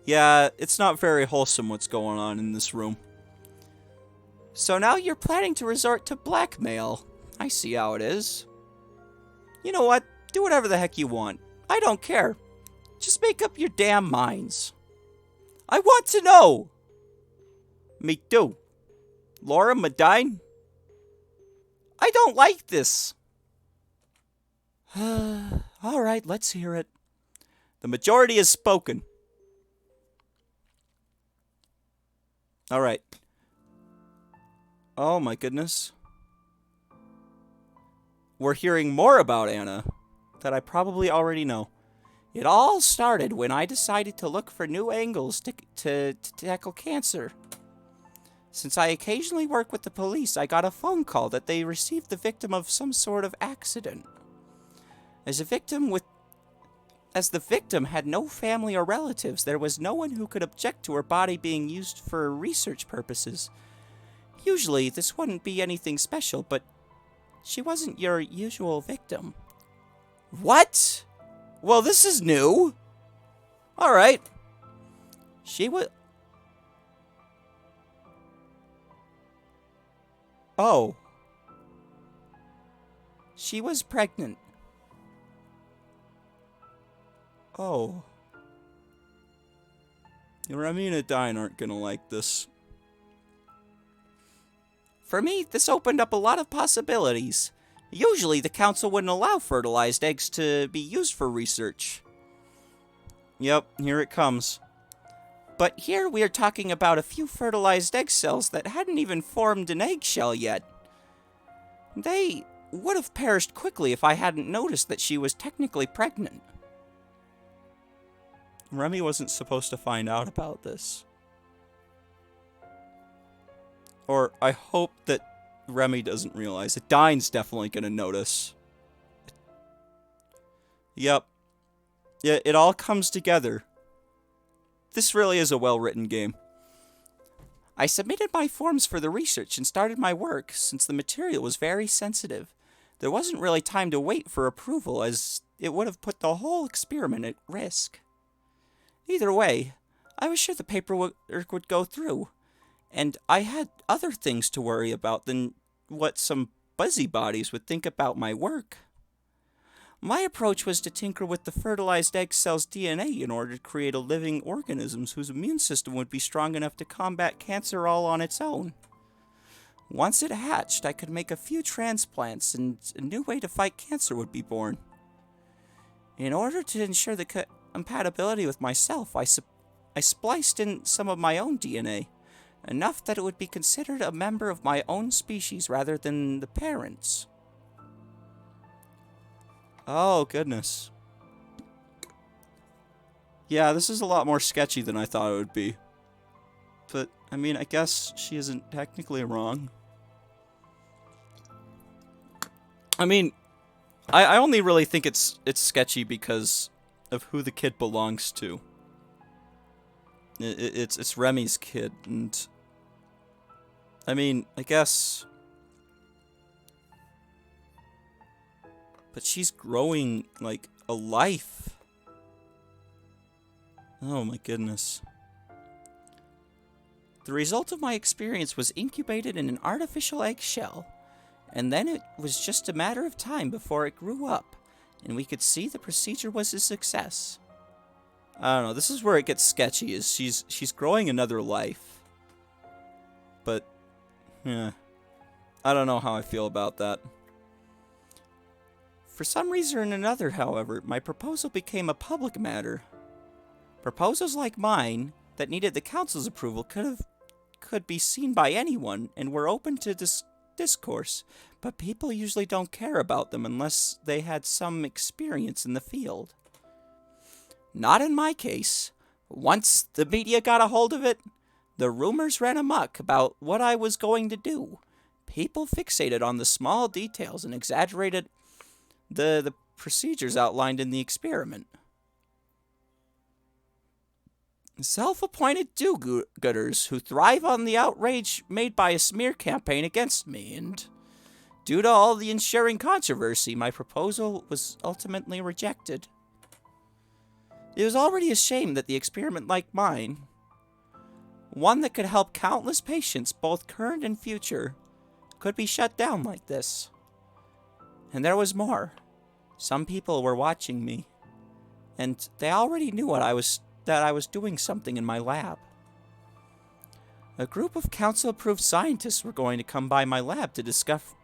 Yeah, it's not very wholesome what's going on in this room. So now you're planning to resort to blackmail. I see how it is. You know what? Do whatever the heck you want. I don't care. Just make up your damn minds. I want to know! Me too. Laura Medine? I don't like this. Alright, let's hear it. The majority has spoken. Alright. Oh my goodness. We're hearing more about Anna that I probably already know. It all started when I decided to look for new angles to tackle cancer. Since I occasionally work with the police, I got a phone call that they received the victim of some sort of accident. As the victim had no family or relatives, there was no one who could object to her body being used for research purposes. Usually, this wouldn't be anything special, but she wasn't your usual victim. What? Well, this is new. Alright. She was... Oh. She was pregnant. Oh. Remy and Adine aren't gonna like this. For me, this opened up a lot of possibilities. Usually, the council wouldn't allow fertilized eggs to be used for research. Yep, here it comes. But here we are talking about a few fertilized egg cells that hadn't even formed an eggshell yet. They would have perished quickly if I hadn't noticed that she was technically pregnant. Remy wasn't supposed to find out about this. Or I hope that Remy doesn't realize it. Dine's definitely gonna notice. Yep. Yeah, it all comes together. This really is a well-written game. I submitted my forms for the research and started my work, since the material was very sensitive. There wasn't really time to wait for approval, as it would have put the whole experiment at risk. Either way, I was sure the paperwork would go through, and I had other things to worry about than what some busybodies would think about my work. My approach was to tinker with the fertilized egg cell's DNA in order to create a living organism whose immune system would be strong enough to combat cancer all on its own. Once it hatched, I could make a few transplants, and a new way to fight cancer would be born. In order to ensure the compatibility with myself, I spliced in some of my own DNA, enough that it would be considered a member of my own species rather than the parents. Oh, goodness. Yeah, this is a lot more sketchy than I thought it would be. But, I mean, I guess she isn't technically wrong. I mean, I only really think it's sketchy because of who the kid belongs to. It's Remy's kid, and... I mean, I guess... But she's growing, like, a life. Oh my goodness. The result of my experience was incubated in an artificial eggshell, and then it was just a matter of time before it grew up, and we could see the procedure was a success. I don't know, this is where it gets sketchy, is she's growing another life. But, yeah, I don't know how I feel about that. For some reason or another, however, my proposal became a public matter. Proposals like mine, that needed the council's approval, could be seen by anyone, and were open to discourse, but people usually don't care about them unless they had some experience in the field. Not in my case. Once the media got a hold of it, the rumors ran amok about what I was going to do. People fixated on the small details and exaggerated the procedures outlined in the experiment. Self-appointed do-gooders who thrive on the outrage made by a smear campaign against me, and due to all the ensuing controversy, my proposal was ultimately rejected. It was already a shame that the experiment like mine, one that could help countless patients, both current and future, could be shut down like this. And there was more. Some people were watching me, and they already knew that I was doing something in my lab. A group of council-approved scientists were going to come by my lab to discuss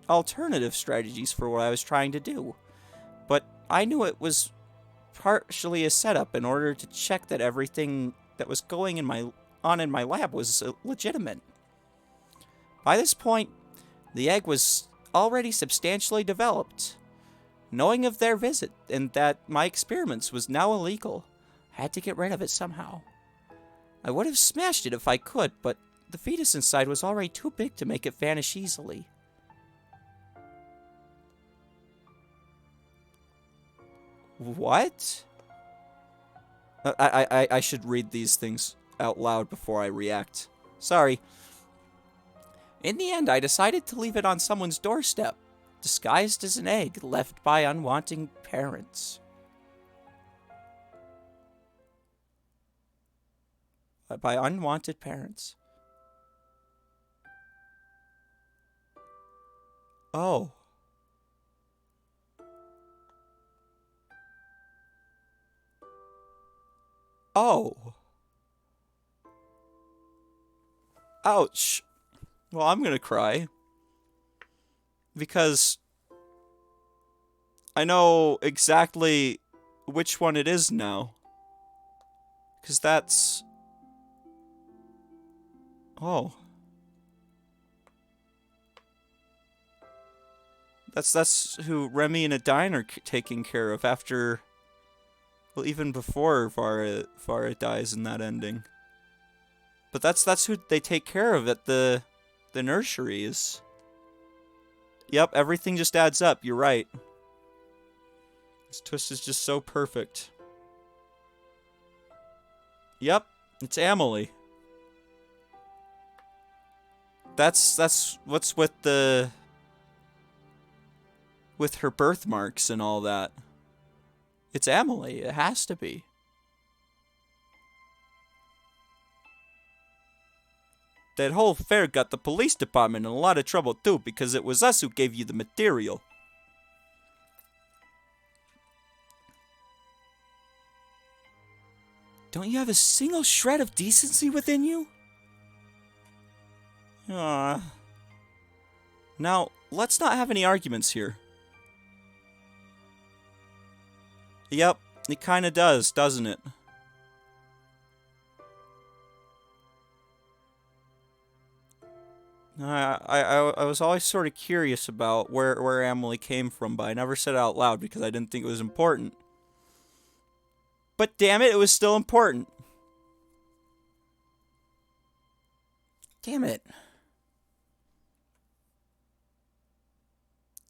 alternative strategies for what I was trying to do, but I knew it was partially a setup in order to check that everything that was going on in my lab was legitimate. By this point, the egg was already substantially developed. Knowing of their visit and that my experiments was now illegal, I had to get rid of it somehow. I would have smashed it if I could, but the fetus inside was already too big to make it vanish easily. What? I should read these things out loud before I react. Sorry. In the end, I decided to leave it on someone's doorstep, disguised as an egg left by unwanting parents. by unwanted parents. Oh. Oh. Ouch. Well, I'm gonna cry. Because I know exactly which one it is now. Because that's... Oh. That's who Remy and Adine are taking care of after... Well, even before Vara dies in that ending. But that's who they take care of at the nurseries. Yep, everything just adds up. You're right. This twist is just so perfect. Yep, it's Amelie. That's what's with her birthmarks and all that. It's Amelie. It has to be. That whole affair got the police department in a lot of trouble too, because it was us who gave you the material. Don't you have a single shred of decency within you? Now, let's not have any arguments here. Yep, it kinda does, doesn't it? I was always sort of curious about where Amelie came from, but I never said it out loud because I didn't think it was important. But damn it, it was still important. Damn it.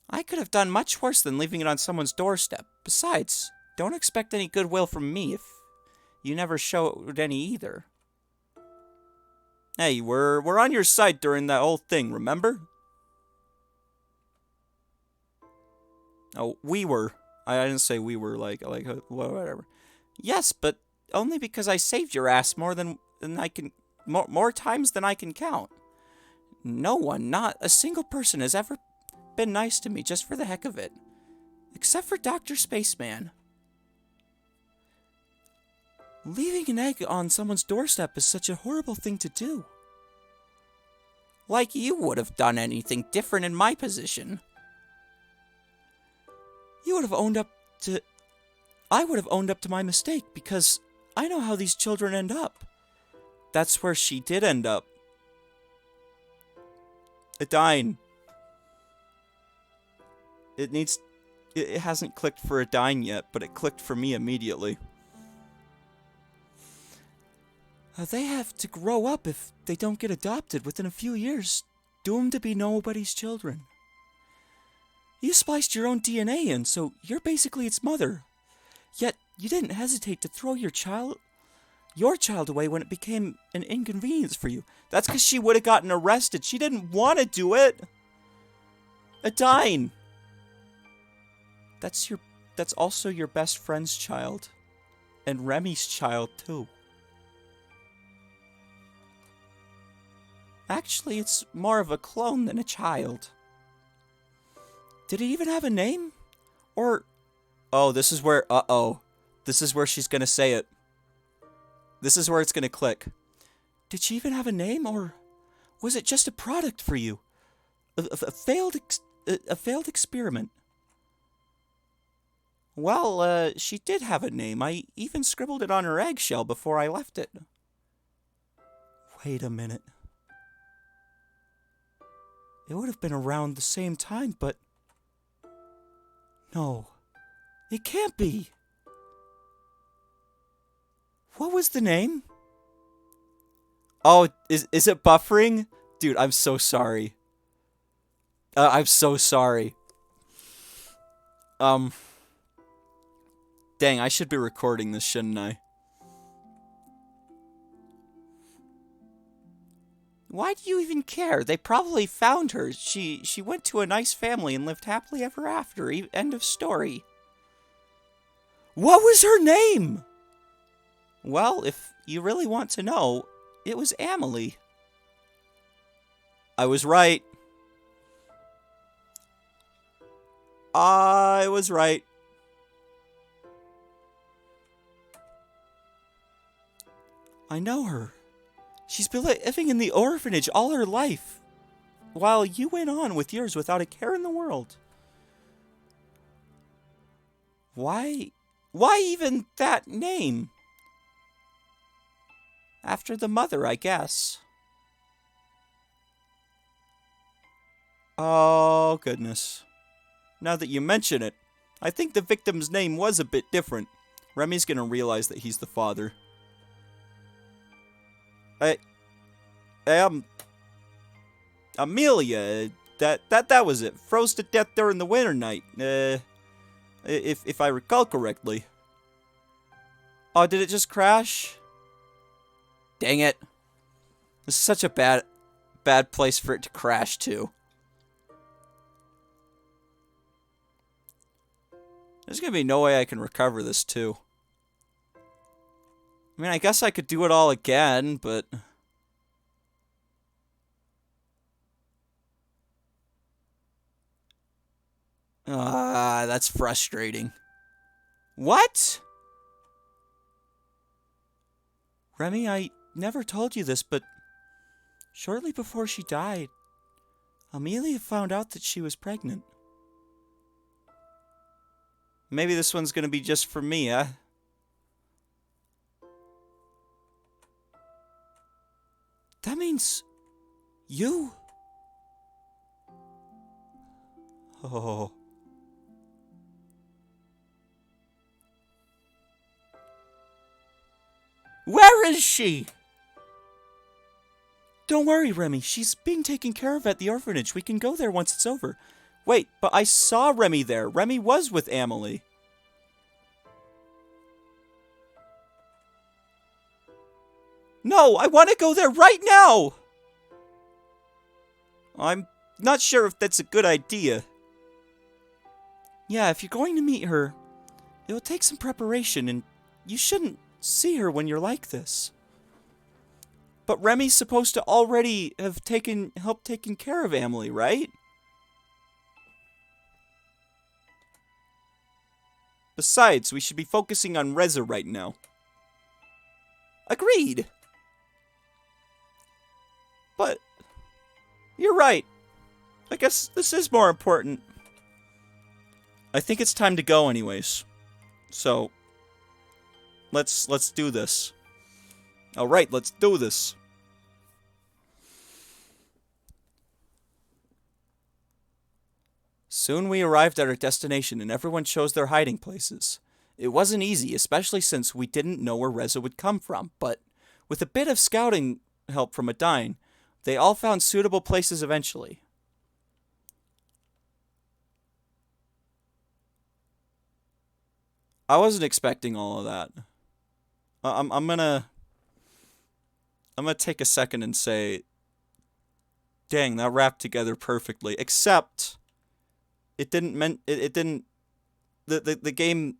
I could have done much worse than leaving it on someone's doorstep. Besides, don't expect any goodwill from me if you never showed any either. Hey, we're on your side during that whole thing, remember? Oh, we were. I didn't say we were, like whatever. Yes, but only because I saved your ass more than I can... More times than I can count. No one, not a single person, has ever been nice to me just for the heck of it. Except for Dr. Spaceman. Leaving an egg on someone's doorstep is such a horrible thing to do. Like you would have done anything different in my position. You would have owned up to... I would have owned up to my mistake, because I know how these children end up. That's where she did end up. Adine. It hasn't clicked for Adine yet, but it clicked for me immediately. They have to grow up if they don't get adopted within a few years, doomed to be nobody's children. You spliced your own DNA in, so you're basically its mother. Yet, you didn't hesitate to throw your child away when it became an inconvenience for you. That's because she would have gotten arrested. She didn't want to do it. Adine. That's also your best friend's child. And Remy's child, too. Actually, it's more of a clone than a child. Did it even have a name? Or... Oh, this is where... Uh-oh. This is where she's gonna say it. This is where it's gonna click. Did she even have a name, or... was it just a product for you? A failed experiment? Well, she did have a name. I even scribbled it on her eggshell before I left it. Wait a minute. It would have been around the same time, but... No. It can't be. What was the name? Oh, is it buffering? Dude, I'm so sorry. I'm so sorry. Dang, I should be recording this, shouldn't I? Why do you even care? They probably found her. She went to a nice family and lived happily ever after. End of story. What was her name? Well, if you really want to know, it was Amelie. I was right. I was right. I know her. She's been living in the orphanage all her life, while you went on with yours without a care in the world. Why even that name? After the mother, I guess. Oh, goodness. Now that you mention it, I think the victim's name was a bit different. Remy's gonna realize that he's the father. Amelia, that was it. Froze to death during the winter night. If I recall correctly. Oh, did it just crash? Dang it. This is such a bad place for it to crash to. There's gonna be no way I can recover this too. I mean, I guess I could do it all again, but... that's frustrating. What? Remy, I never told you this, but shortly before she died, Amelia found out that she was pregnant. Maybe this one's gonna be just for me, huh? That means... you? Oh... Where is she? Don't worry, Remy. She's being taken care of at the orphanage. We can go there once it's over. Wait, but I saw Remy there. Remy was with Amelie. No, I want to go there right now! I'm not sure if that's a good idea. Yeah, if you're going to meet her, it will take some preparation, and you shouldn't see her when you're like this. But Remy's supposed to already have helped taking care of Amelie, right? Besides, we should be focusing on Reza right now. Agreed! But you're right. I guess this is more important. I think it's time to go anyways. So let's do this. All right, let's do this. Soon we arrived at our destination and everyone chose their hiding places. It wasn't easy, especially since we didn't know where Reza would come from, but with a bit of scouting help from Adine, they all found suitable places eventually. I wasn't expecting all of that. I'm gonna take a second and say, dang, that wrapped together perfectly. Except, it didn't the game,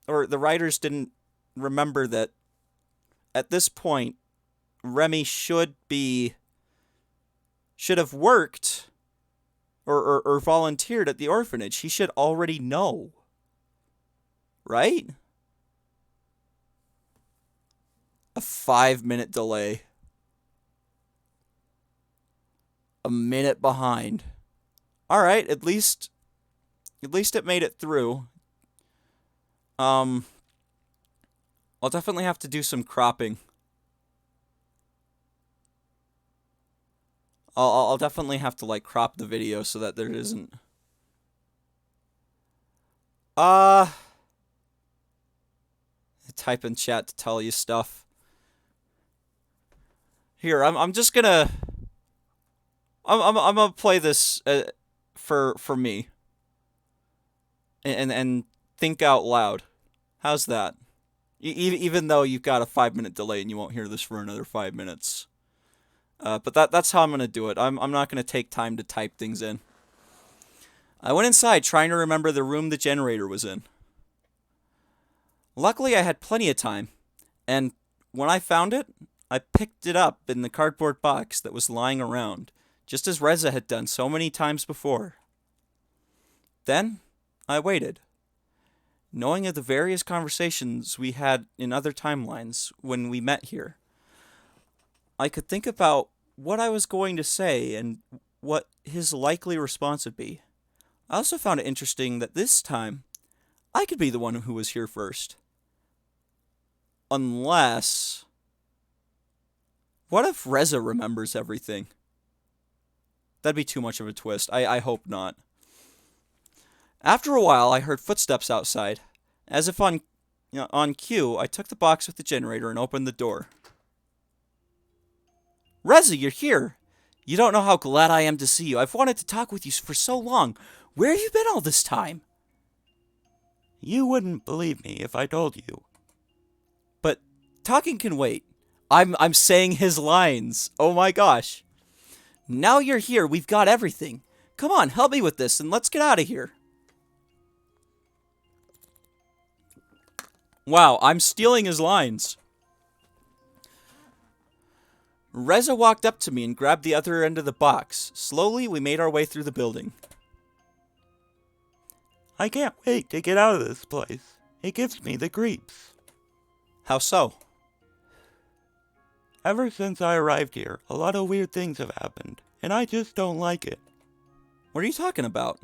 or the writers didn't remember that at this point, Remy should have worked or volunteered at the orphanage. He should already know. Right? A 5-minute delay. A minute behind. Alright, at least it made it through. I'll definitely have to do some cropping. I'll definitely have to, like, crop the video so that there isn't... type in chat to tell you stuff. Here, I'm just gonna... I'm gonna play this for me. And think out loud. How's that? Even though you've got a 5-minute delay and you won't hear this for another 5 minutes. But that's how I'm gonna do it. I'm not gonna take time to type things in. I went inside trying to remember the room the generator was in. Luckily, I had plenty of time, and when I found it, I picked it up in the cardboard box that was lying around, just as Reza had done so many times before. Then, I waited. Knowing of the various conversations we had in other timelines when we met here, I could think about what I was going to say and what his likely response would be. I also found it interesting that this time, I could be the one who was here first. Unless... What if Reza remembers everything? That'd be too much of a twist. I hope not. After a while, I heard footsteps outside. As if on cue, I took the box with the generator and opened the door. Reza, you're here! You don't know how glad I am to see you. I've wanted to talk with you for so long. Where have you been all this time? You wouldn't believe me if I told you. But talking can wait. I'm saying his lines. Oh my gosh. Now you're here, we've got everything. Come on, help me with this and let's get out of here. Wow, I'm stealing his lines. Reza walked up to me and grabbed the other end of the box. Slowly, we made our way through the building. I can't wait to get out of this place. It gives me the creeps. How so? Ever since I arrived here, a lot of weird things have happened, and I just don't like it. What are you talking about?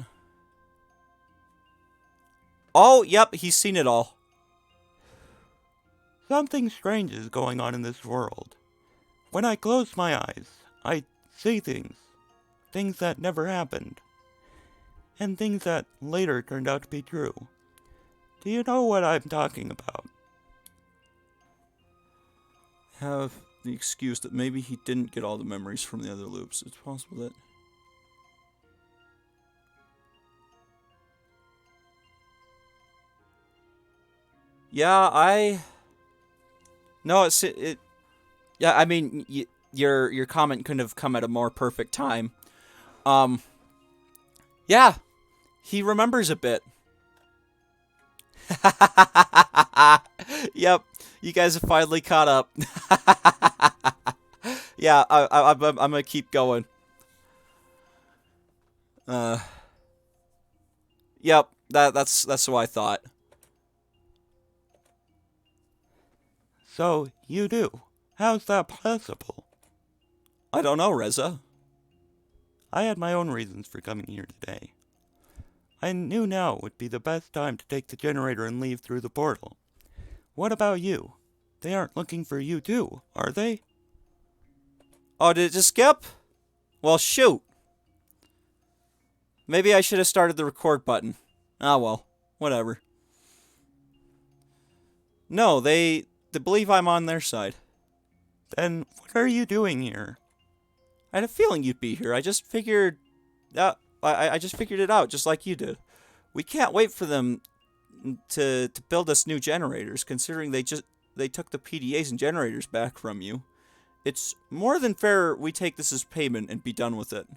Oh, yep, he's seen it all. Something strange is going on in this world. When I close my eyes, I see things. Things that never happened. And things that later turned out to be true. Do you know what I'm talking about? Have the excuse that maybe he didn't get all the memories from the other loops. It's possible that... Yeah, No, it... Yeah, I mean, your comment couldn't have come at a more perfect time. Yeah, he remembers a bit. Yep, you guys have finally caught up. Yeah, I'm gonna keep going. Yep, that's what I thought. So, you do. How's that possible? I don't know, Reza. I had my own reasons for coming here today. I knew now would be the best time to take the generator and leave through the portal. What about you? They aren't looking for you too, are they? Oh, did it just skip? Well, shoot. Maybe I should have started the record button. Ah, well. Whatever. No, they believe I'm on their side. Then what are you doing here? I had a feeling you'd be here. I just figured... I just figured it out, just like you did. We can't wait for them to build us new generators, considering they took the PDAs and generators back from you. It's more than fair we take this as payment and be done with it.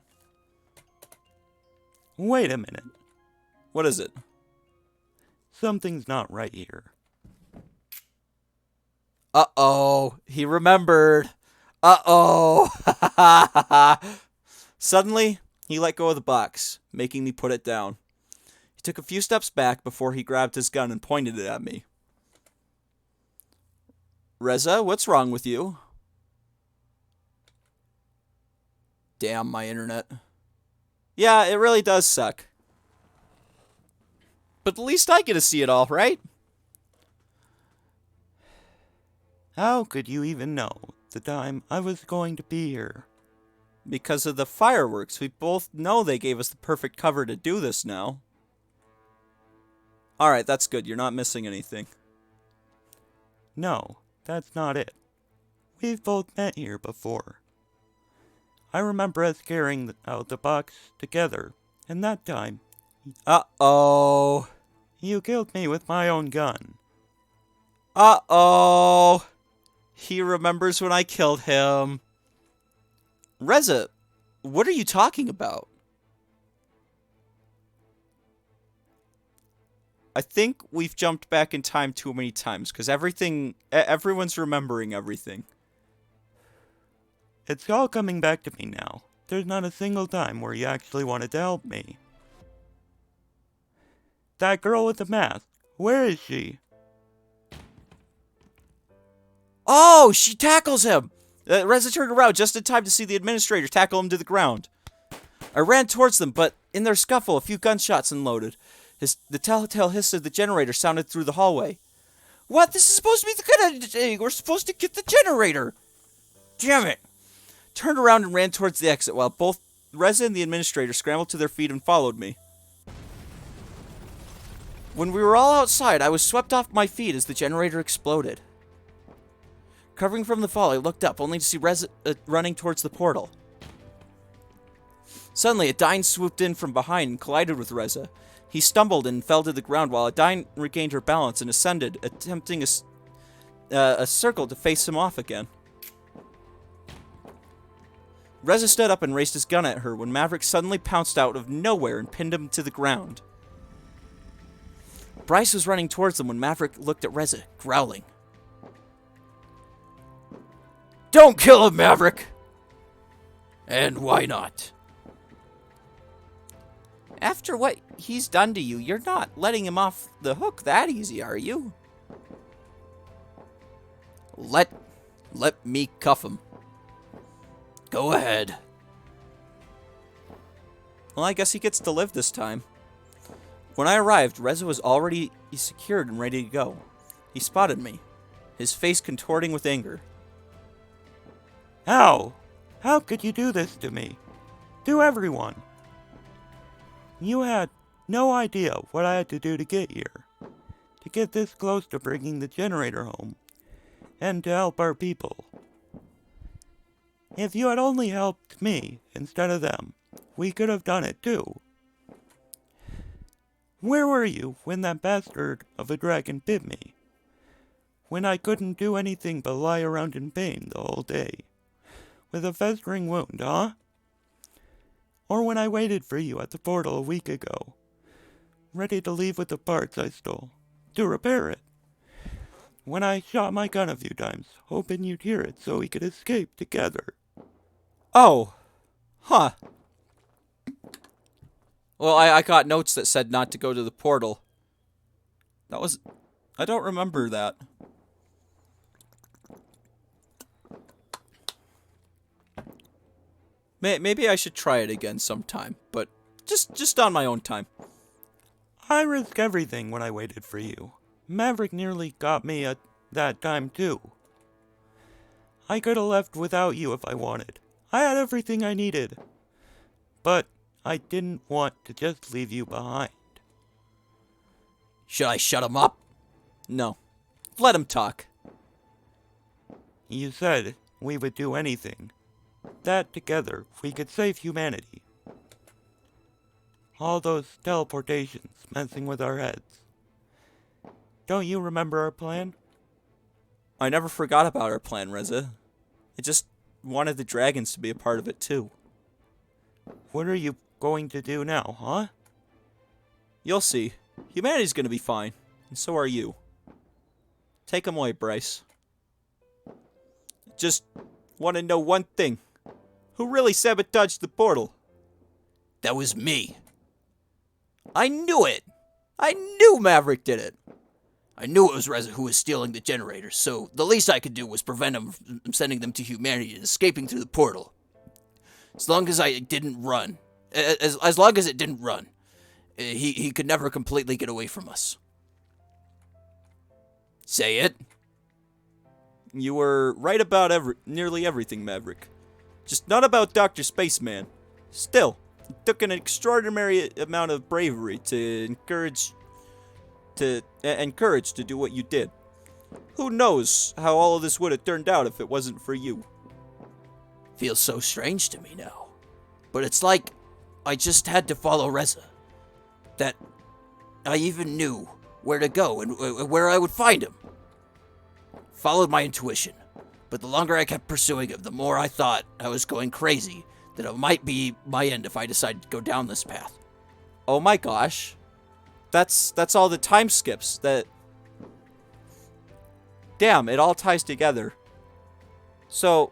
Wait a minute. What is it? Something's not right here. Uh-oh. He remembered. Uh-oh. Suddenly, he let go of the box, making me put it down. He took a few steps back before he grabbed his gun and pointed it at me. Reza, what's wrong with you? Damn, my internet. Yeah, it really does suck. But at least I get to see it all, right? How could you even know the time I was going to be here? Because of the fireworks. We both know they gave us the perfect cover to do this now. Alright, that's good. You're not missing anything. No, that's not it. We've both met here before. I remember us carrying out the box together, and that time... Uh-oh. You killed me with my own gun. Uh-oh. He remembers when I killed him. Reza, what are you talking about? I think we've jumped back in time too many times, because everyone's remembering everything. It's all coming back to me now. There's not a single time where you actually wanted to help me. That girl with the mask, where is she? Oh, she tackles him! Reza turned around just in time to see the administrator tackle him to the ground. I ran towards them, but in their scuffle, a few gunshots unloaded. The telltale hiss of the generator sounded through the hallway. What? This is supposed to be the good ending! We're supposed to get the generator! Damn it! Turned around and ran towards the exit while both Reza and the administrator scrambled to their feet and followed me. When we were all outside, I was swept off my feet as the generator exploded. Covering from the fall, I looked up, only to see Reza running towards the portal. Suddenly, Adine swooped in from behind and collided with Reza. He stumbled and fell to the ground while Adine regained her balance and ascended, attempting a circle to face him off again. Reza stood up and raised his gun at her when Maverick suddenly pounced out of nowhere and pinned him to the ground. Bryce was running towards them when Maverick looked at Reza, growling. Don't kill him, Maverick! And why not? After what he's done to you, you're not letting him off the hook that easy, are you? Let me cuff him. Go ahead. Well, I guess he gets to live this time. When I arrived, Reza was already secured and ready to go. He spotted me, his face contorting with anger. How? How could you do this to me? To everyone? You had no idea what I had to do to get here. To get this close to bringing the generator home. And to help our people. If you had only helped me instead of them, we could have done it too. Where were you when that bastard of a dragon bit me? When I couldn't do anything but lie around in pain the whole day. With a festering wound, huh? Or when I waited for you at the portal a week ago, ready to leave with the parts I stole, to repair it. When I shot my gun a few times, hoping you'd hear it so we could escape together. Oh. Huh. Well, I got notes that said not to go to the portal. That was... I don't remember that. Maybe I should try it again sometime, but just on my own time. I risked everything when I waited for you. Maverick nearly got me at that time too. I could have left without you if I wanted. I had everything I needed. But I didn't want to just leave you behind. Should I shut him up? No. Let him talk. You said we would do anything. That together we could save humanity. All those teleportations messing with our heads. Don't you remember our plan? I never forgot about our plan, Reza. I just wanted the dragons to be a part of it too. What are you going to do now, huh? You'll see. Humanity's gonna be fine, and so are you. Take 'em away, Bryce. Just want to know one thing. Who really sabotaged the portal? That was me. I knew it! I knew Maverick did it! I knew it was Reza who was stealing the generators, so the least I could do was prevent him from sending them to humanity and escaping through the portal. As long as I didn't run. As long as it didn't run. He could never completely get away from us. Say it. You were right about nearly everything, Maverick. Just not about Dr. Spaceman. Still, it took an extraordinary amount of bravery to encourage to do what you did. Who knows how all of this would have turned out if it wasn't for you. Feels so strange to me now. But it's like I just had to follow Reza. That I even knew where to go and where I would find him. Followed my intuition. But the longer I kept pursuing him, the more I thought I was going crazy, that it might be my end if I decided to go down this path. Oh my gosh. That's all the time skips that... Damn, it all ties together. So,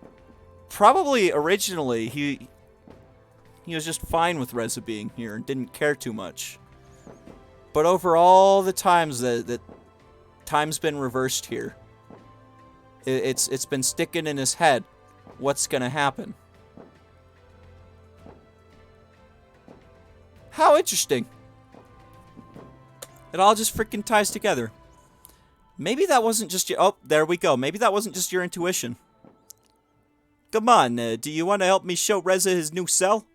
Probably originally he was just fine with Reza being here and didn't care too much. But over all the times that time's been reversed here, it's been sticking in his head what's gonna happen. How interesting. It all just freaking ties together. Maybe that wasn't just your... Oh, there we go. Maybe that wasn't just your intuition. Come on, do you want to help me show Reza his new cell?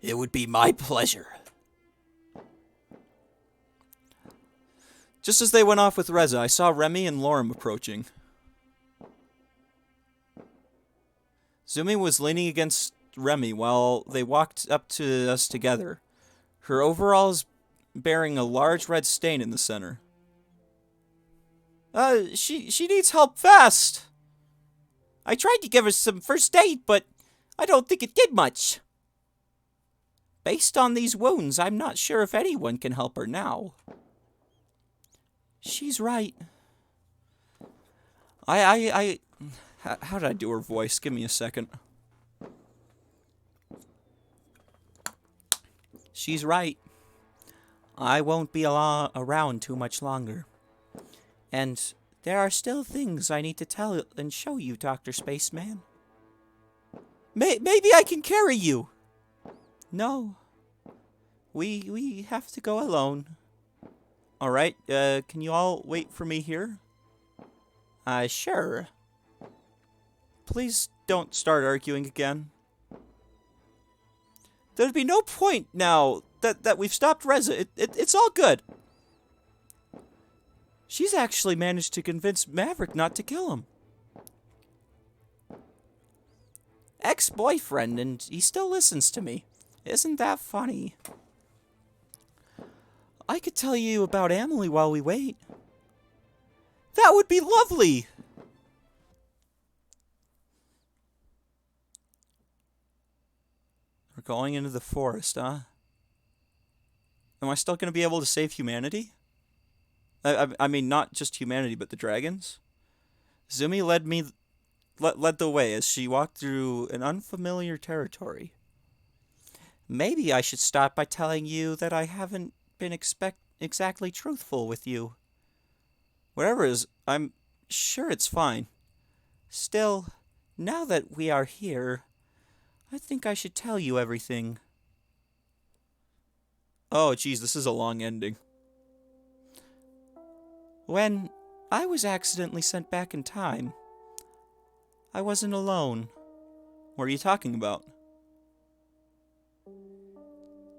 It would be my pleasure. Just as they went off with Reza, I saw Remy and Lorem approaching. Zumi was leaning against Remy while they walked up to us together. Her overalls bearing a large red stain in the center. She needs help fast. I tried to give her some first aid, but I don't think it did much. Based on these wounds, I'm not sure if anyone can help her now. She's right. How did I do her voice? Give me a second. She's right. I won't be around too much longer. And there are still things I need to tell and show you, Dr. Spaceman. Maybe I can carry you. No. We have to go alone. Alright, can you all wait for me here? Sure. Please don't start arguing again. There'd be no point now that we've stopped Reza. It's all good. She's actually managed to convince Maverick not to kill him. Ex-boyfriend, and he still listens to me. Isn't that funny? I could tell you about Emily while we wait. That would be lovely! We're going into the forest, huh? Am I still going to be able to save humanity? I mean, not just humanity, but the dragons? Zumi led the way as she walked through an unfamiliar territory. Maybe I should start by telling you that I haven't been exactly truthful with you. Whatever it is, I'm sure it's fine. Still, now that we are here, I think I should tell you everything. Oh, geez, this is a long ending. When I was accidentally sent back in time, I wasn't alone. What are you talking about?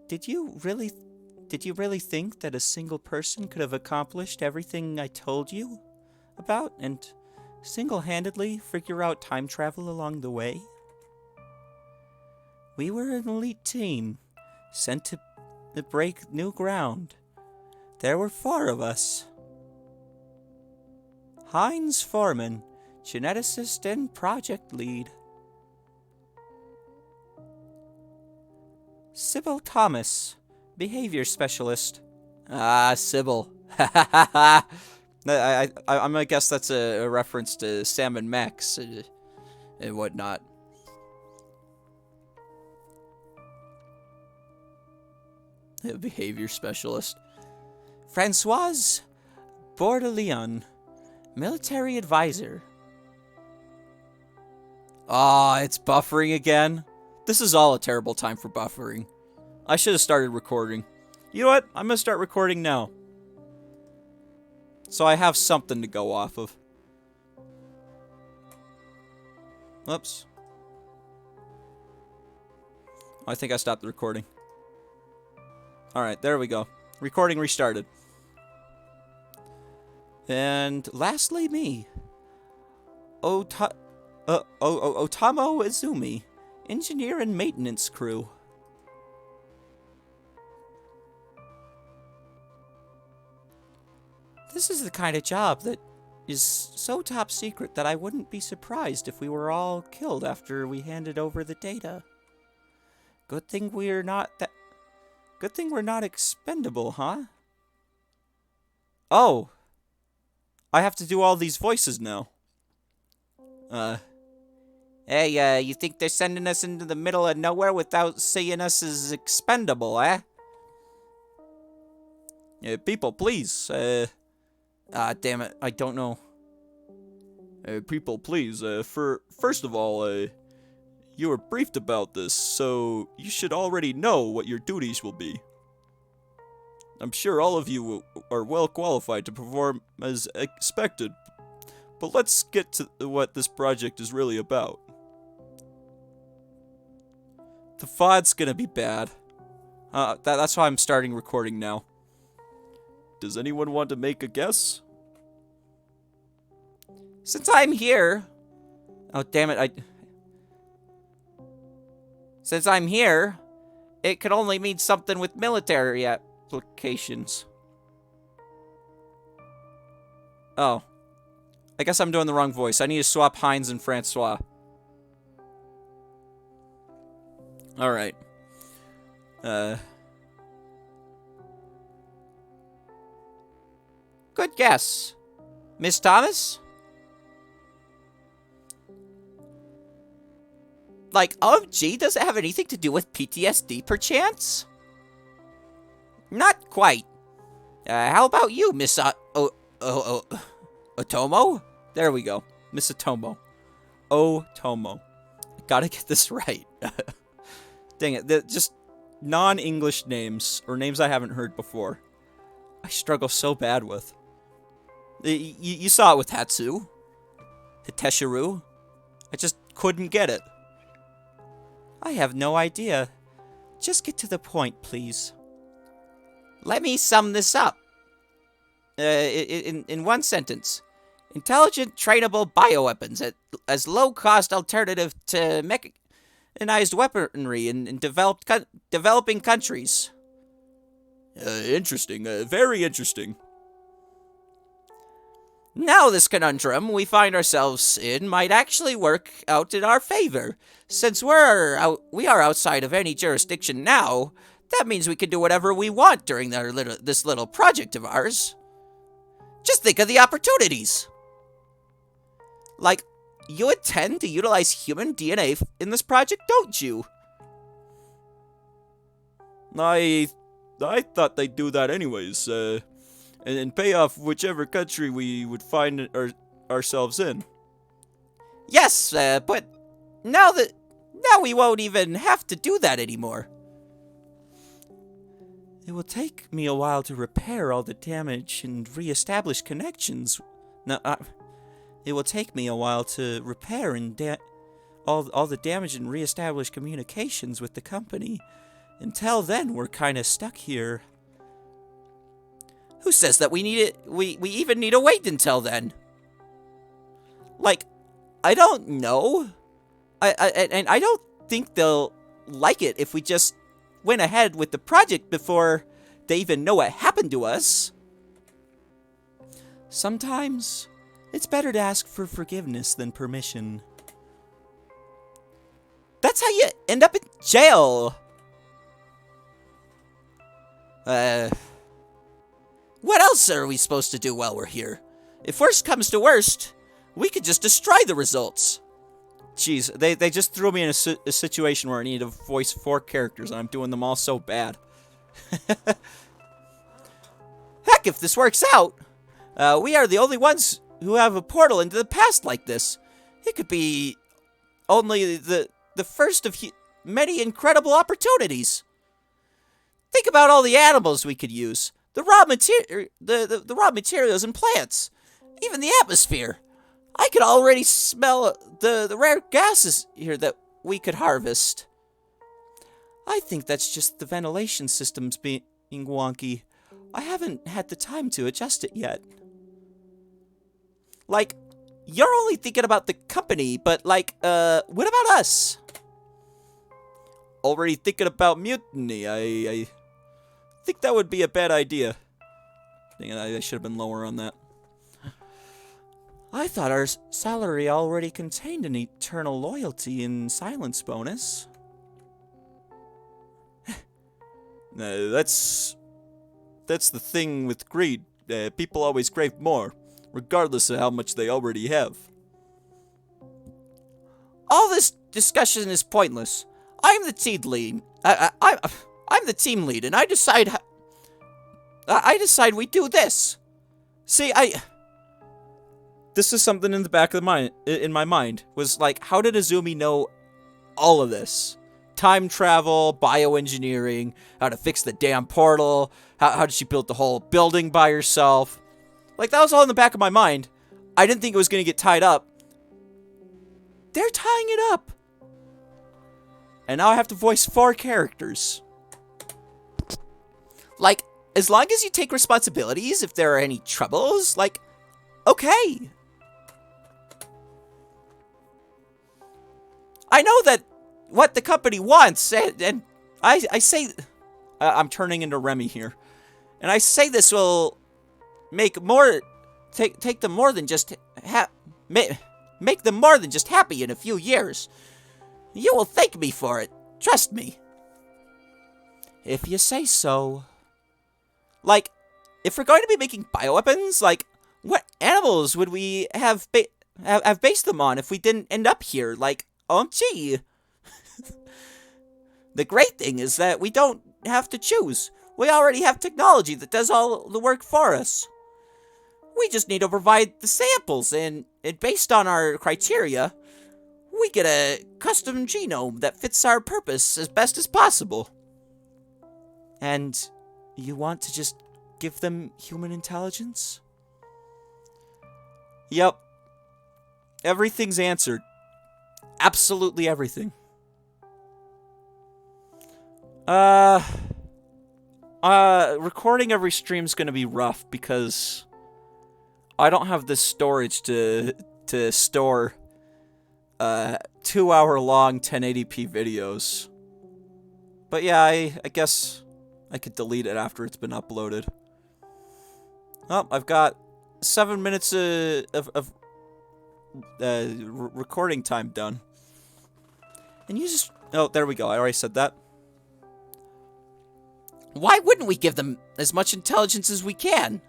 Did you really think that a single person could have accomplished everything I told you about and single-handedly figure out time travel along the way? We were an elite team, sent to break new ground. There were 4 of us. Heinz Foreman, geneticist and project lead. Sybil Thomas, behavior specialist. Ah, Sybil. I'm gonna guess that's a reference to Sam and Max and whatnot. Behavior specialist. Francoise Bordeleon, military advisor. Ah, it's buffering again. This is all a terrible time for buffering. I should have started recording. You know what? I'm gonna start recording now. So I have something to go off of. Oops. I think I stopped the recording. Alright, there we go. Recording restarted. And lastly, me. Otamo Izumi, engineer and maintenance crew. This is the kind of job that is so top secret that I wouldn't be surprised if we were all killed after we handed over the data. Good thing we're not expendable, huh? Oh. I have to do all these voices now. Hey, you think they're sending us into the middle of nowhere without seeing us as expendable, eh? People, please, damn it, I don't know. People, please, first of all, you were briefed about this, so you should already know what your duties will be. I'm sure all of you are well qualified to perform as expected, but let's get to what this project is really about. The VOD's gonna be bad. That's why I'm starting recording now. Does anyone want to make a guess? Since I'm here... Oh, damn it, Since I'm here, it could only mean something with military applications. Oh. I guess I'm doing the wrong voice. I need to swap Heinz and Francois. Alright. Good guess. Miss Thomas? Like, OMG, does it have anything to do with PTSD, perchance? Not quite. How about you, Miss Otomo? There we go. Miss Otomo. Otomo. Gotta get this right. Dang it. Just non-English names, or names I haven't heard before, I struggle so bad with. You saw it with Hatsu. Hiteshiru. I just couldn't get it. I have no idea. Just get to the point, please. Let me sum this up. In one sentence. Intelligent, trainable bioweapons as low-cost alternative to mechanized weaponry in developing countries. Interesting. Very interesting. Now this conundrum we find ourselves in might actually work out in our favor. Since we are outside of any jurisdiction now, that means we can do whatever we want during this little project of ours. Just think of the opportunities. Like, you intend to utilize human DNA in this project, don't you? I thought they'd do that anyways, and pay off whichever country we would find ourselves in. Yes, but now we won't even have to do that anymore. It will take me a while to repair all the damage and re-establish connections. It will take me a while to repair and all the damage and re-establish communications with the company. Until then, we're kind of stuck here. Who says that we need it? We even need to wait until then. Like, I don't know. And I don't think they'll like it if we just went ahead with the project before they even know what happened to us. Sometimes it's better to ask for forgiveness than permission. That's how you end up in jail. What else are we supposed to do while we're here? If worst comes to worst, we could just destroy the results. Jeez, they just threw me in a situation where I need to voice 4 characters, and I'm doing them all so bad. Heck, if this works out, we are the only ones who have a portal into the past like this. It could be only the first of many incredible opportunities. Think about all the animals we could use. The raw materials and plants. Even the atmosphere. I could already smell the rare gases here that we could harvest. I think that's just the ventilation systems being wonky. I haven't had the time to adjust it yet. Like, you're only thinking about the company, but like, what about us? Already thinking about mutiny. I think that would be a bad idea. Dang it, I should have been lower on that. I thought our salary already contained an eternal loyalty and silence bonus. That's the thing with greed. People always crave more, regardless of how much they already have. All this discussion is pointless. I'm the team lead. I'm the team lead, and I decide. I decide we do this. See, This is something in the back of my mind. Was like, how did Azumi know all of this? Time travel, bioengineering, how to fix the damn portal. How did she build the whole building by herself? Like, that was all in the back of my mind. I didn't think it was going to get tied up. They're tying it up. And now I have to voice 4 characters. Like, as long as you take responsibilities if there are any troubles, like, okay. I know that what the company wants, and I say... I'm turning into Remy here. And I say this will make more... Take them more than just... Make them more than just happy in a few years. You will thank me for it. Trust me. If you say so. Like, if we're going to be making bioweapons, like, what animals would we have based them on if we didn't end up here? Like, OMG. The great thing is that we don't have to choose. We already have technology that does all the work for us. We just need to provide the samples, and based on our criteria, we get a custom genome that fits our purpose as best as possible. And you want to just give them human intelligence? Yep. Everything's answered. Absolutely everything. Recording every stream's gonna be rough because I don't have the storage to store 2-hour-long 1080p videos. But yeah, I guess I could delete it after it's been uploaded. Oh, I've got 7 minutes of recording time done. And you just... Oh, there we go. I already said that. Why wouldn't we give them as much intelligence as we can?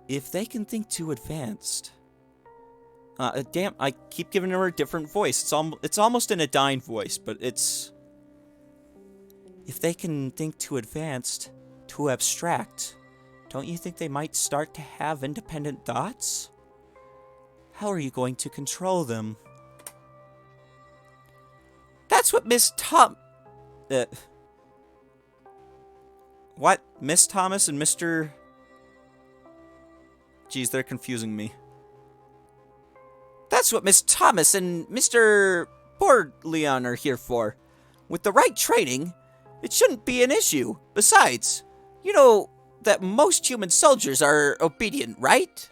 If they can think too advanced... damn, I keep giving her a different voice. It's almost in a dying voice, but it's... If they can think too advanced, too abstract, don't you think they might start to have independent thoughts? How are you going to control them? That's what Miss What? Miss Thomas and Mr... Geez, they're confusing me. That's what Miss Thomas and Mr. Leon are here for. With the right training, it shouldn't be an issue. Besides, you know that most human soldiers are obedient, right?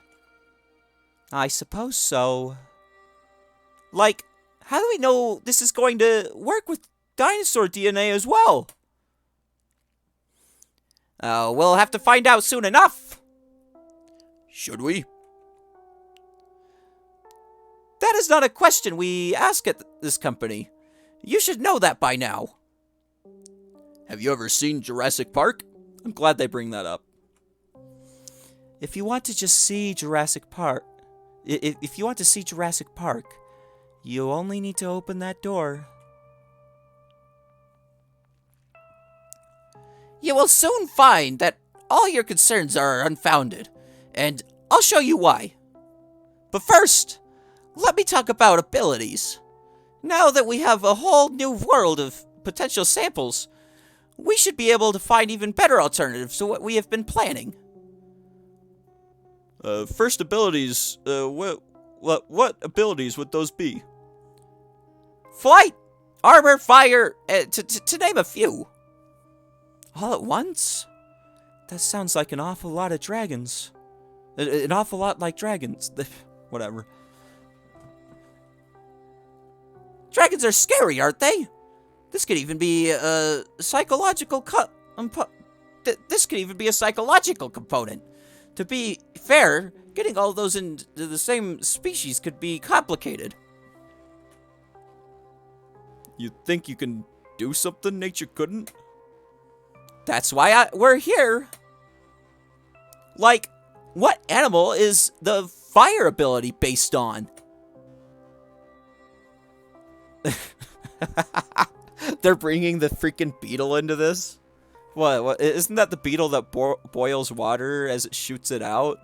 I suppose so. Like, how do we know this is going to work with dinosaur DNA as well? We'll have to find out soon enough. Should we? That is not a question we ask at this company. You should know that by now. Have you ever seen Jurassic Park? I'm glad they bring that up. If you want to just see Jurassic Park... If you want to see Jurassic Park, you only need to open that door. You will soon find that all your concerns are unfounded, and I'll show you why. But first, let me talk about abilities. Now that we have a whole new world of potential samples, we should be able to find even better alternatives to what we have been planning. First abilities, what abilities would those be? Flight, armor, fire, to name a few. All at once? That sounds like an awful lot of dragons. An awful lot like dragons. Whatever. Dragons are scary, aren't they? This could even be a psychological this could even be a psychological component. To be fair, getting all those into the same species could be complicated. You think you can do something nature couldn't? That's why we're here. Like, what animal is the fire ability based on? They're bringing the freaking beetle into this? What? Isn't that the beetle that boils water as it shoots it out?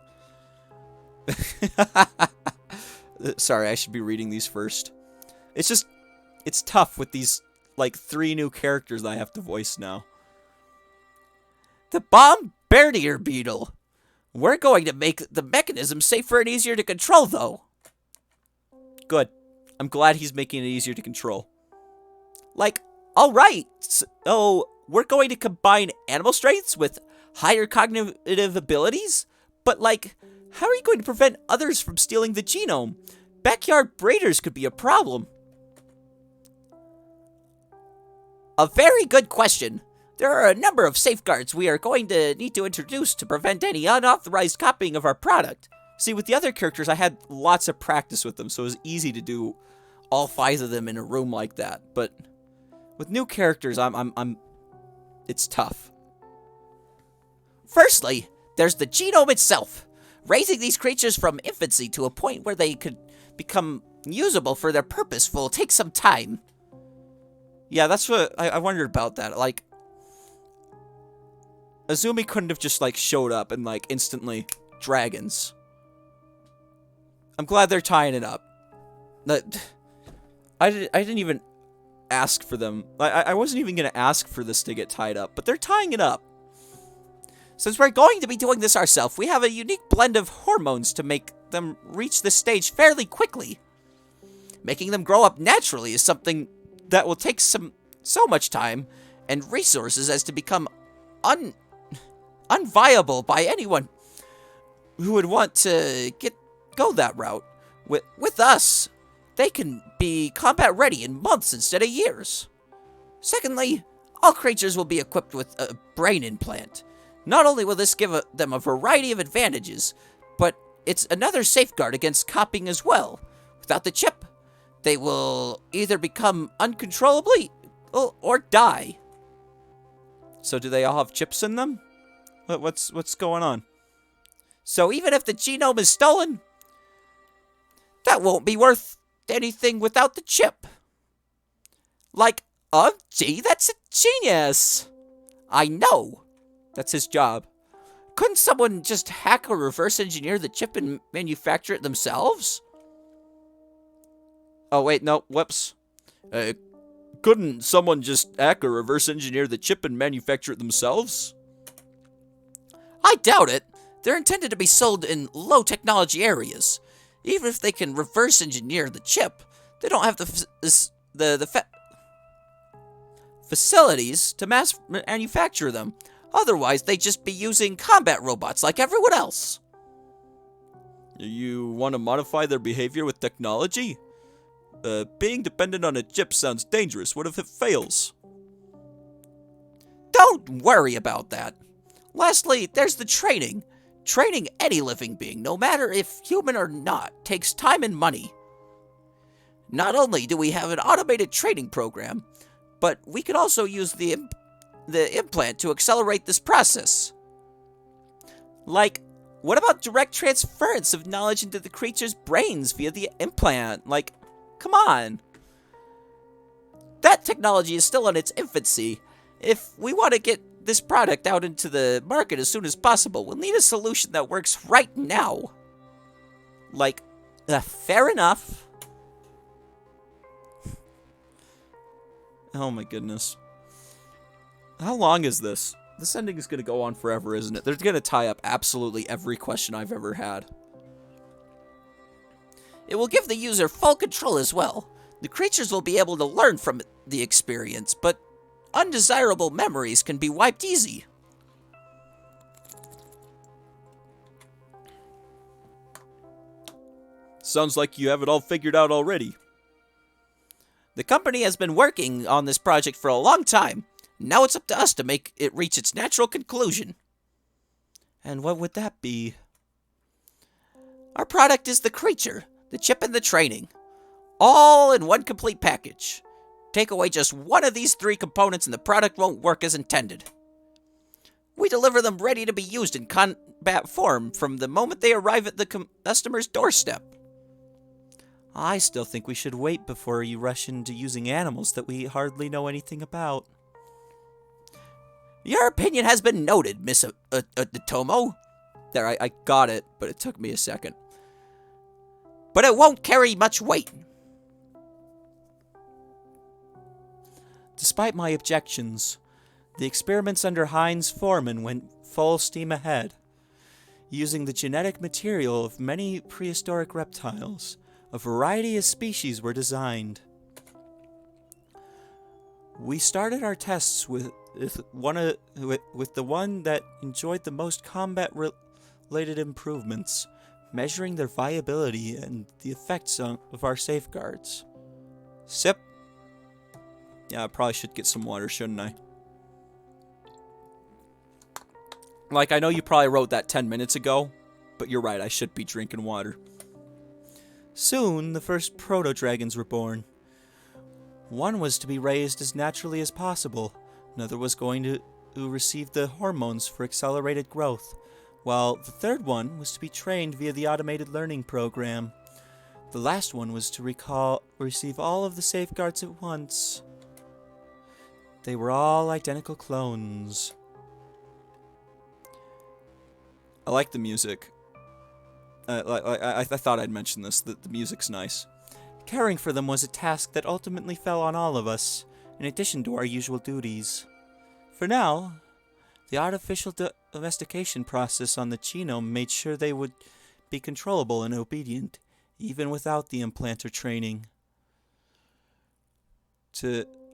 Sorry, I should be reading these first. It's tough with these, like, 3 new characters that I have to voice now. The Bombardier Beetle. We're going to make the mechanism safer and easier to control, though. Good. I'm glad he's making it easier to control. Like, alright. So, we're going to combine animal strengths with higher cognitive abilities? But, like, how are you going to prevent others from stealing the genome? Backyard breeders could be a problem. A very good question. There are a number of safeguards we are going to need to introduce to prevent any unauthorized copying of our product. See, with the other characters, I had lots of practice with them, so it was easy to do all 5 of them in a room like that. But with new characters, it's tough. Firstly, there's the genome itself. Raising these creatures from infancy to a point where they could become usable for their purpose will take some time. Yeah, that's what I wondered about that. Like, Azumi couldn't have just, like, showed up and, like, instantly dragons. I'm glad they're tying it up. I didn't even ask for them. I wasn't even going to ask for this to get tied up, but they're tying it up. Since we're going to be doing this ourselves, we have a unique blend of hormones to make them reach this stage fairly quickly. Making them grow up naturally is something that will take so much time and resources as to become unviable by anyone who would want to go that route. With us, they can be combat ready in months instead of years. Secondly, all creatures will be equipped with a brain implant. Not only will this give them a variety of advantages, but it's another safeguard against copying as well. Without the chip, they will either become uncontrollably or die. So do they all have chips in them? What's going on? So even if the genome is stolen, that won't be worth anything without the chip. Like, oh gee, that's a genius. I know. That's his job. Couldn't someone just hack or reverse engineer the chip and manufacture it themselves? Oh, wait, no, whoops. Couldn't someone just hack or reverse engineer the chip and manufacture it themselves? I doubt it. They're intended to be sold in low technology areas. Even if they can reverse engineer the chip, they don't have the facilities to mass manufacture them. Otherwise, they'd just be using combat robots like everyone else. You want to modify their behavior with technology? Being dependent on a chip sounds dangerous. What if it fails? Don't worry about that. Lastly, there's the training. Training any living being, no matter if human or not, takes time and money. Not only do we have an automated training program, but we can also use the implant to accelerate this process. Like, what about direct transference of knowledge into the creature's brains via the implant? Like, come on. That technology is still in its infancy. If we want to get this product out into the market as soon as possible, we'll need a solution that works right now. Like, fair enough. Oh my goodness. How long is this? This ending is going to go on forever, isn't it? They're going to tie up absolutely every question I've ever had. It will give the user full control as well. The creatures will be able to learn from the experience, but undesirable memories can be wiped easy. Sounds like you have it all figured out already. The company has been working on this project for a long time. Now it's up to us to make it reach its natural conclusion. And what would that be? Our product is the creature, the chip, and the training. All in one complete package. Take away just one of these 3 components and the product won't work as intended. We deliver them ready to be used in combat form from the moment they arrive at the customer's doorstep. I still think we should wait before you rush into using animals that we hardly know anything about. Your opinion has been noted, Miss Tomo. There, I got it, but it took me a second. But it won't carry much weight. Despite my objections, the experiments under Heinz Foreman went full steam ahead. Using the genetic material of many prehistoric reptiles, a variety of species were designed. We started our tests with the one that enjoyed the most combat-related improvements, measuring their viability and the effects of our safeguards. Sip. Yeah, I probably should get some water, shouldn't I? Like, I know you probably wrote that 10 minutes ago, but you're right, I should be drinking water. Soon, the first proto-dragons were born. One was to be raised as naturally as possible. Another was going to receive the hormones for accelerated growth, while the third one was to be trained via the automated learning program. The last one was to receive all of the safeguards at once. They were all identical clones. I like the music. I thought I'd mention this, that the music's nice. Caring for them was a task that ultimately fell on all of us, in addition to our usual duties. For now, the artificial domestication process on the genome made sure they would be controllable and obedient, even without the implanter training.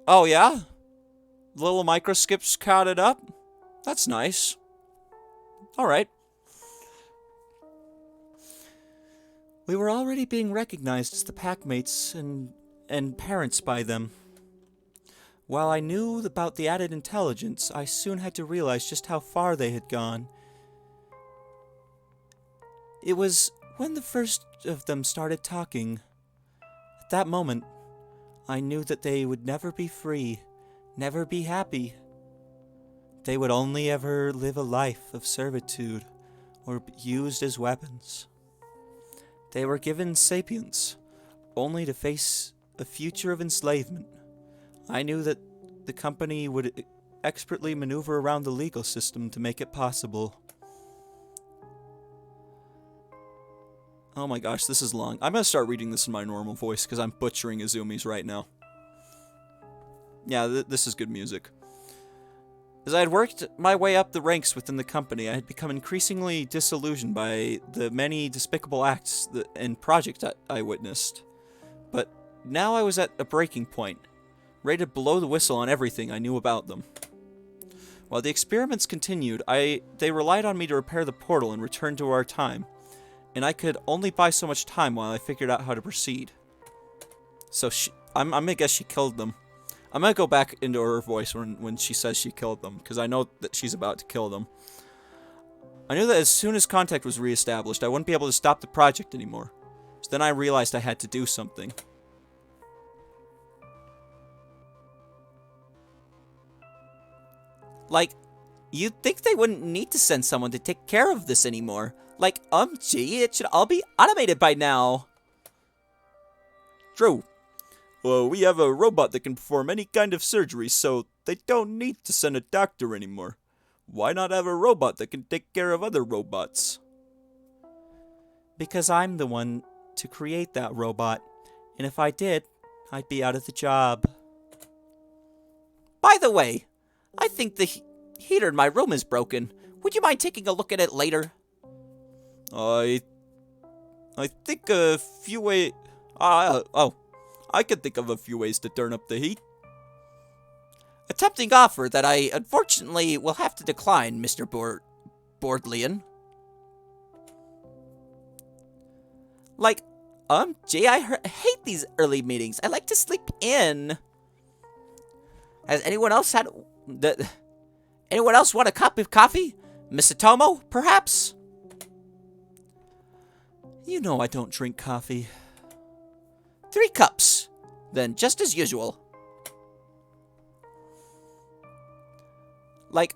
Oh yeah? Little microskips caught it up? That's nice. Alright. We were already being recognized as the packmates and parents by them. While I knew about the added intelligence, I soon had to realize just how far they had gone. It was when the first of them started talking. At that moment, I knew that they would never be free, never be happy. They would only ever live a life of servitude, or be used as weapons. They were given sapience, only to face a future of enslavement. I knew that the company would expertly maneuver around the legal system to make it possible. Oh my gosh, this is long. I'm gonna start reading this in my normal voice because I'm butchering Izumi's right now. Yeah, this is good music. As I had worked my way up the ranks within the company, I had become increasingly disillusioned by the many despicable acts and projects that I witnessed. But now I was at a breaking point, ready to blow the whistle on everything I knew about them. While the experiments continued, they relied on me to repair the portal and return to our time, and I could only buy so much time while I figured out how to proceed. So I'm gonna guess she killed them. I'm gonna go back into her voice when she says she killed them, because I know that she's about to kill them. I knew that as soon as contact was reestablished, I wouldn't be able to stop the project anymore. So then I realized I had to do something. Like, you'd think they wouldn't need to send someone to take care of this anymore. Like, gee, it should all be automated by now. True. Well, we have a robot that can perform any kind of surgery, so they don't need to send a doctor anymore. Why not have a robot that can take care of other robots? Because I'm the one to create that robot, and if I did, I'd be out of the job. By the way, I think the heater in my room is broken. Would you mind taking a look at it later? I think a few ways... I can think of a few ways to turn up the heat. A tempting offer that I unfortunately will have to decline, Mr. Bordlian. Like, gee, I hate these early meetings. I like to sleep in. Has anyone else had... Anyone else want a cup of coffee? Miss Tomo, perhaps? You know I don't drink coffee. 3 cups, then, just as usual. Like,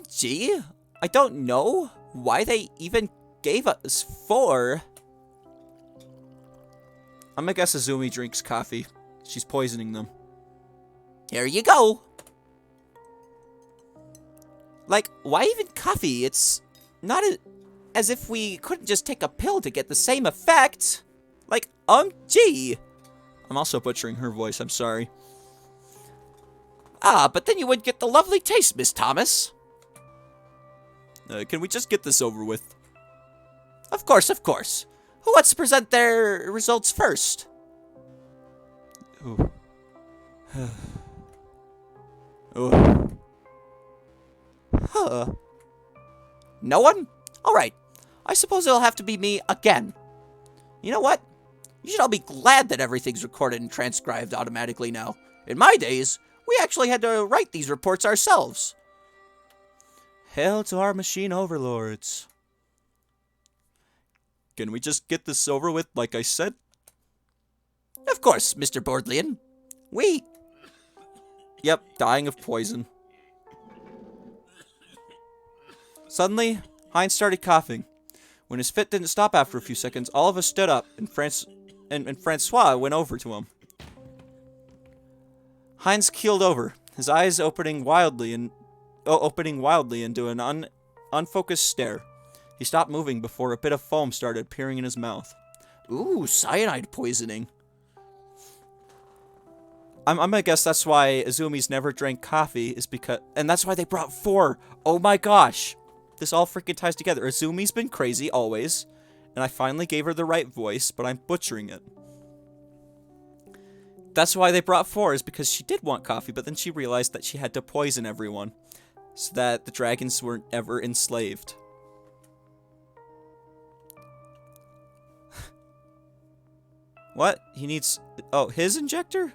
gee, I don't know why they even gave us 4. I'm gonna guess Azumi drinks coffee. She's poisoning them. Here you go. Like, why even coffee? It's not as if we couldn't just take a pill to get the same effect. Like, gee. I'm also butchering her voice, I'm sorry. Ah, but then you would get the lovely taste, Miss Thomas. Can we just get this over with? Of course, of course. Who wants to present their results first? Ooh. Ooh. Huh. No one? Alright. I suppose it'll have to be me again. You know what? You should all be glad that everything's recorded and transcribed automatically now. In my days, we actually had to write these reports ourselves. Hail to our machine overlords. Can we just get this over with, like I said? Of course, Mr. Bordlian. We... Yep, dying of poison. Suddenly, Heinz started coughing. When his fit didn't stop after a few seconds, all of us stood up, and Francois went over to him. Heinz keeled over, his eyes opening wildly into an unfocused stare. He stopped moving before a bit of foam started appearing in his mouth. Ooh, cyanide poisoning. I'm gonna guess that's why Azumi's never drank coffee, and that's why they brought 4. Oh my gosh! This all freaking ties together. Azumi's been crazy, always, and I finally gave her the right voice, but I'm butchering it. That's why they brought 4, is because she did want coffee, but then she realized that she had to poison everyone, so that the dragons weren't ever enslaved. What? He needs... Oh, his injector?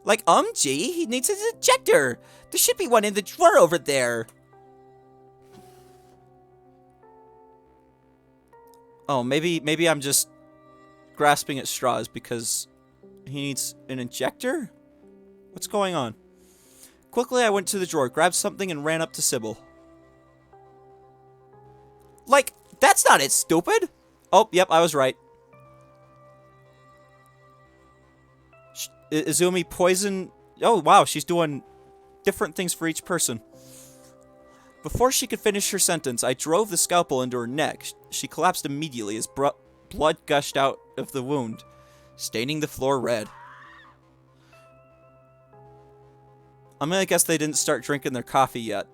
Like, gee, he needs his injector. There should be one in the drawer over there. Oh, maybe I'm just grasping at straws because he needs an injector? What's going on? Quickly, I went to the drawer, grabbed something, and ran up to Sybil. Like, that's not it, stupid. Oh, yep, I was right. Izumi poison... Oh, wow, she's doing different things for each person. Before she could finish her sentence, I drove the scalpel into her neck. She collapsed immediately as blood gushed out of the wound, staining the floor red. I'm gonna guess they didn't start drinking their coffee yet.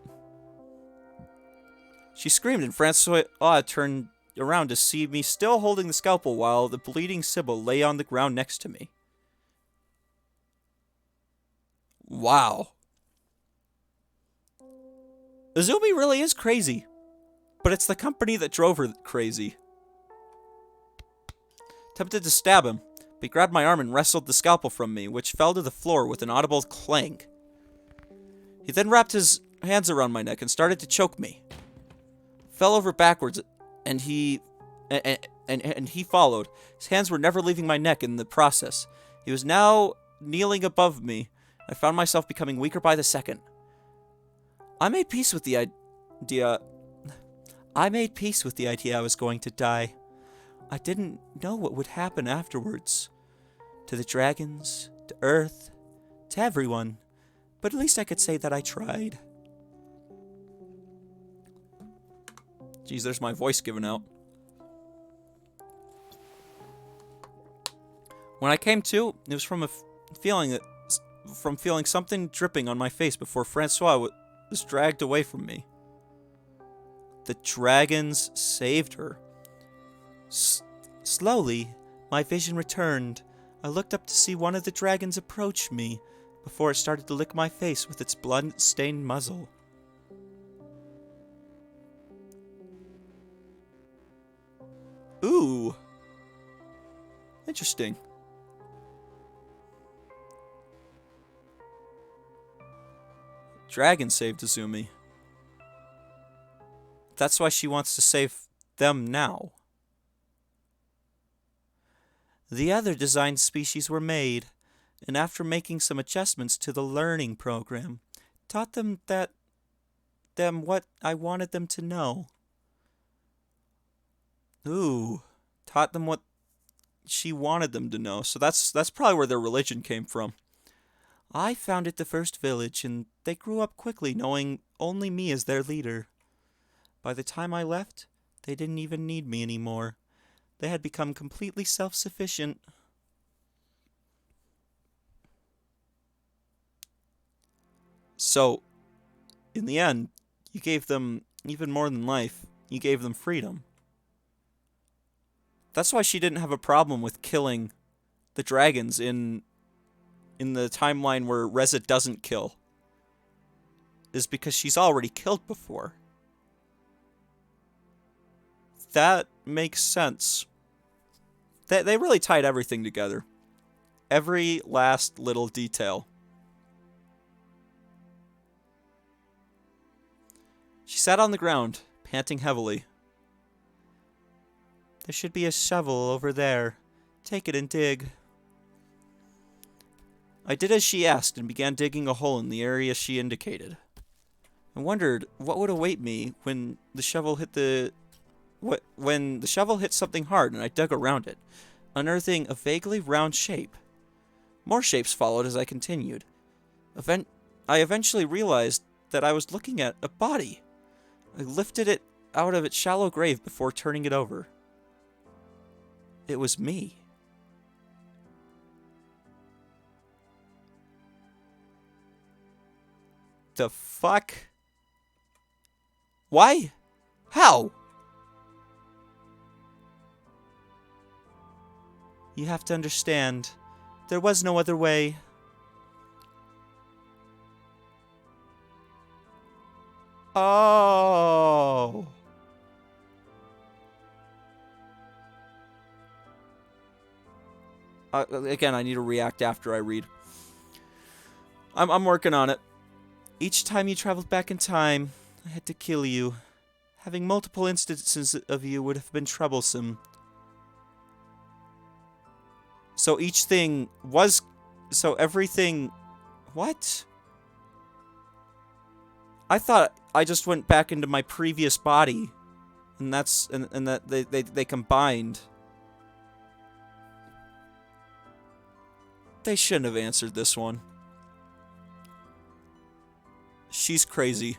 She screamed, and Francois turned around to see me still holding the scalpel while the bleeding Sybil lay on the ground next to me. Wow. Azumi really is crazy. But it's the company that drove her crazy. Tempted to stab him, but he grabbed my arm and wrestled the scalpel from me, which fell to the floor with an audible clang. He then wrapped his hands around my neck and started to choke me. Fell over backwards, and he followed. His hands were never leaving my neck in the process. He was now kneeling above me. I found myself becoming weaker by the second. I made peace with the idea I was going to die. I didn't know what would happen afterwards. To the dragons, to Earth, to everyone. But at least I could say that I tried. Jeez, there's my voice giving out. When I came to, it was from feeling something dripping on my face before Francois was dragged away from me. The dragons saved her. Slowly, my vision returned. I looked up to see one of the dragons approach me before it started to lick my face with its blood-stained muzzle. Ooh. Interesting. Dragon saved Azumi. That's why she wants to save them now. The other designed species were made, and after making some adjustments to the learning program, taught them what I wanted them to know. Ooh, taught them what she wanted them to know. So that's probably where their religion came from. I founded the first village, and they grew up quickly, knowing only me as their leader. By the time I left, they didn't even need me anymore. They had become completely self-sufficient. So, in the end, you gave them even more than life. You gave them freedom. That's why she didn't have a problem with killing the dragons in the timeline where Reza doesn't kill. Is because she's already killed before. That makes sense. They really tied everything together. Every last little detail. She sat on the ground, panting heavily. There should be a shovel over there. Take it and dig. I did as she asked and began digging a hole in the area she indicated. I wondered what would await me when the shovel hit something hard and I dug around it, unearthing a vaguely round shape. More shapes followed as I continued. I eventually realized that I was looking at a body. I lifted it out of its shallow grave before turning it over. It was me. The fuck? Why? How? You have to understand, there was no other way. Oh. Again, I need to react after I read. I'm working on it. Each time you traveled back in time, I had to kill you. Having multiple instances of you would have been troublesome. So everything... What? I thought I just went back into my previous body. And that they combined. They shouldn't have answered this one. She's crazy.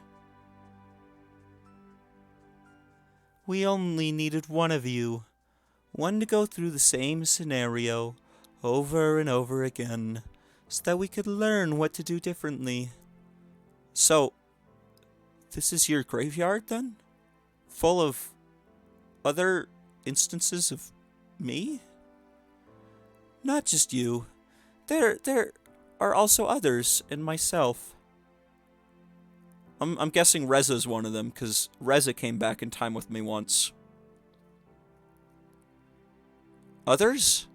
We only needed one of you. One to go through the same scenario over and over again, so that we could learn what to do differently. So, this is your graveyard then? Full of other instances of me? Not just you. There are also others, and myself. I'm guessing Reza's one of them, because Reza came back in time with me once. Others?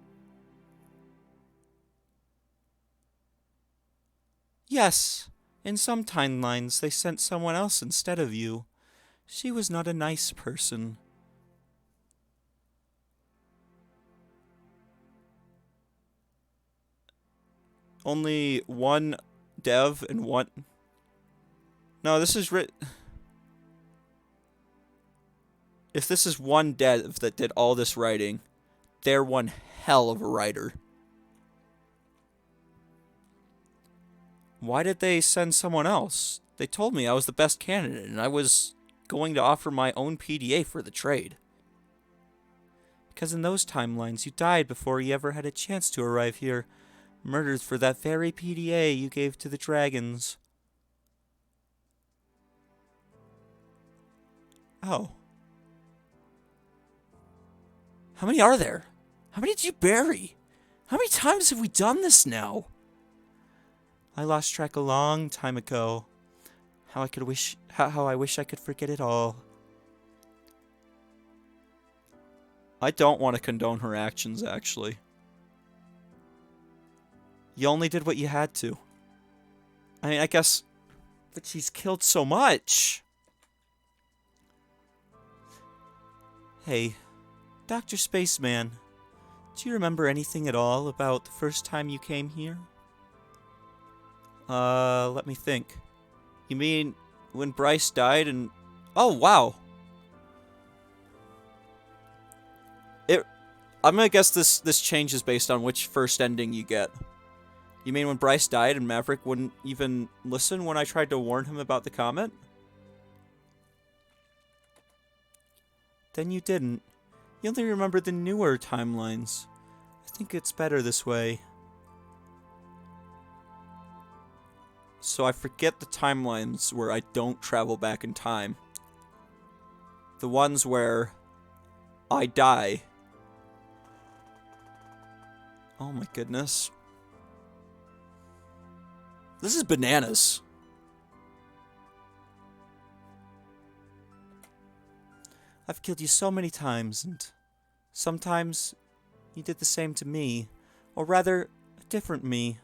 Yes. In some timelines, they sent someone else instead of you. She was not a nice person. Only one dev and one... No, this is if this is one dev that did all this writing, they're one hell of a writer. Why did they send someone else? They told me I was the best candidate, and I was going to offer my own PDA for the trade. Because in those timelines, you died before you ever had a chance to arrive here, murdered for that very PDA you gave to the dragons. Oh. How many are there? How many did you bury? How many times have we done this now? I lost track a long time ago. How I wish I could forget it all. I don't want to condone her actions, actually. You only did what you had to. I mean, I guess... But she's killed so much! Hey, Dr. Spaceman, do you remember anything at all about the first time you came here? Let me think. You mean when Bryce died and... Oh, wow! I'm gonna guess this changes based on which first ending you get. You mean when Bryce died and Maverick wouldn't even listen when I tried to warn him about the comet? Then you didn't. You only remember the newer timelines. I think it's better this way. So I forget the timelines where I don't travel back in time. The ones where I die. Oh my goodness. This is bananas. I've killed you so many times, and sometimes you did the same to me. Or rather, a different me.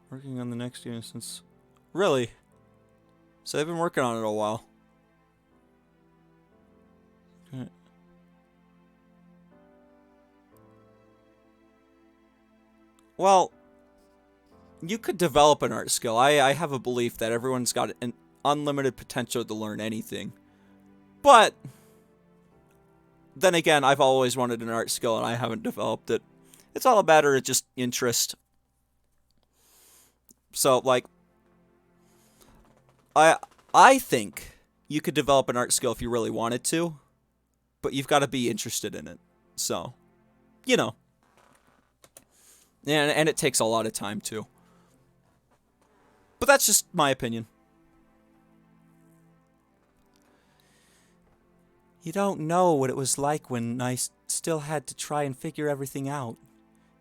Working on the next instance. Really? So they've been working on it a while. Okay. Well, you could develop an art skill. I have a belief that everyone's got an unlimited potential to learn anything. But then again, I've always wanted an art skill and I haven't developed it. It's all a matter of just interest. So, like, I think you could develop an art skill if you really wanted to, but you've got to be interested in it. So, you know. And it takes a lot of time, too. But that's just my opinion. You don't know what it was like when I still had to try and figure everything out.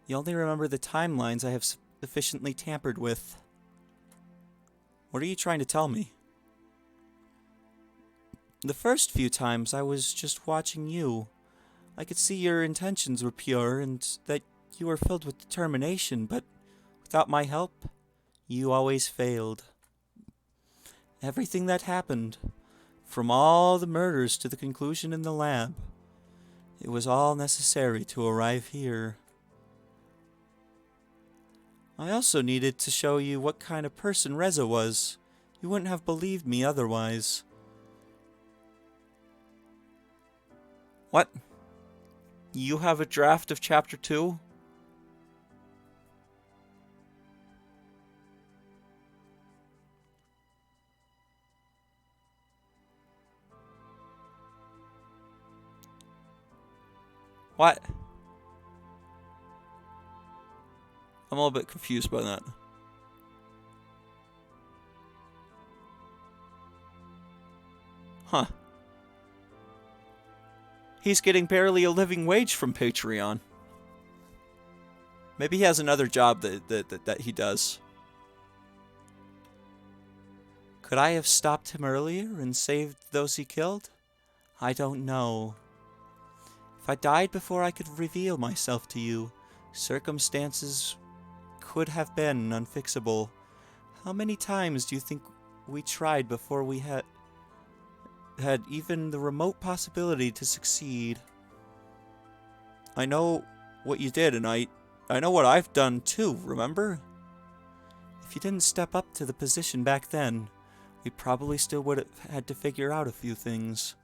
You only remember the timelines I have sufficiently tampered with. What are you trying to tell me? The first few times I was just watching you. I could see your intentions were pure and that you were filled with determination, but without my help, you always failed. Everything that happened, from all the murders to the conclusion in the lab, it was all necessary to arrive here. I also needed to show you what kind of person Reza was. You wouldn't have believed me otherwise. What? You have a draft of Chapter 2? What? I'm a little bit confused by that. Huh. He's getting barely a living wage from Patreon. Maybe he has another job that he does. Could I have stopped him earlier and saved those he killed? I don't know. If I died before I could reveal myself to you, circumstances could have been unfixable. How many times do you think we tried before we had even the remote possibility to succeed? I know what you did, and I know what I've done too, remember? If you didn't step up to the position back then, we probably still would have had to figure out a few things.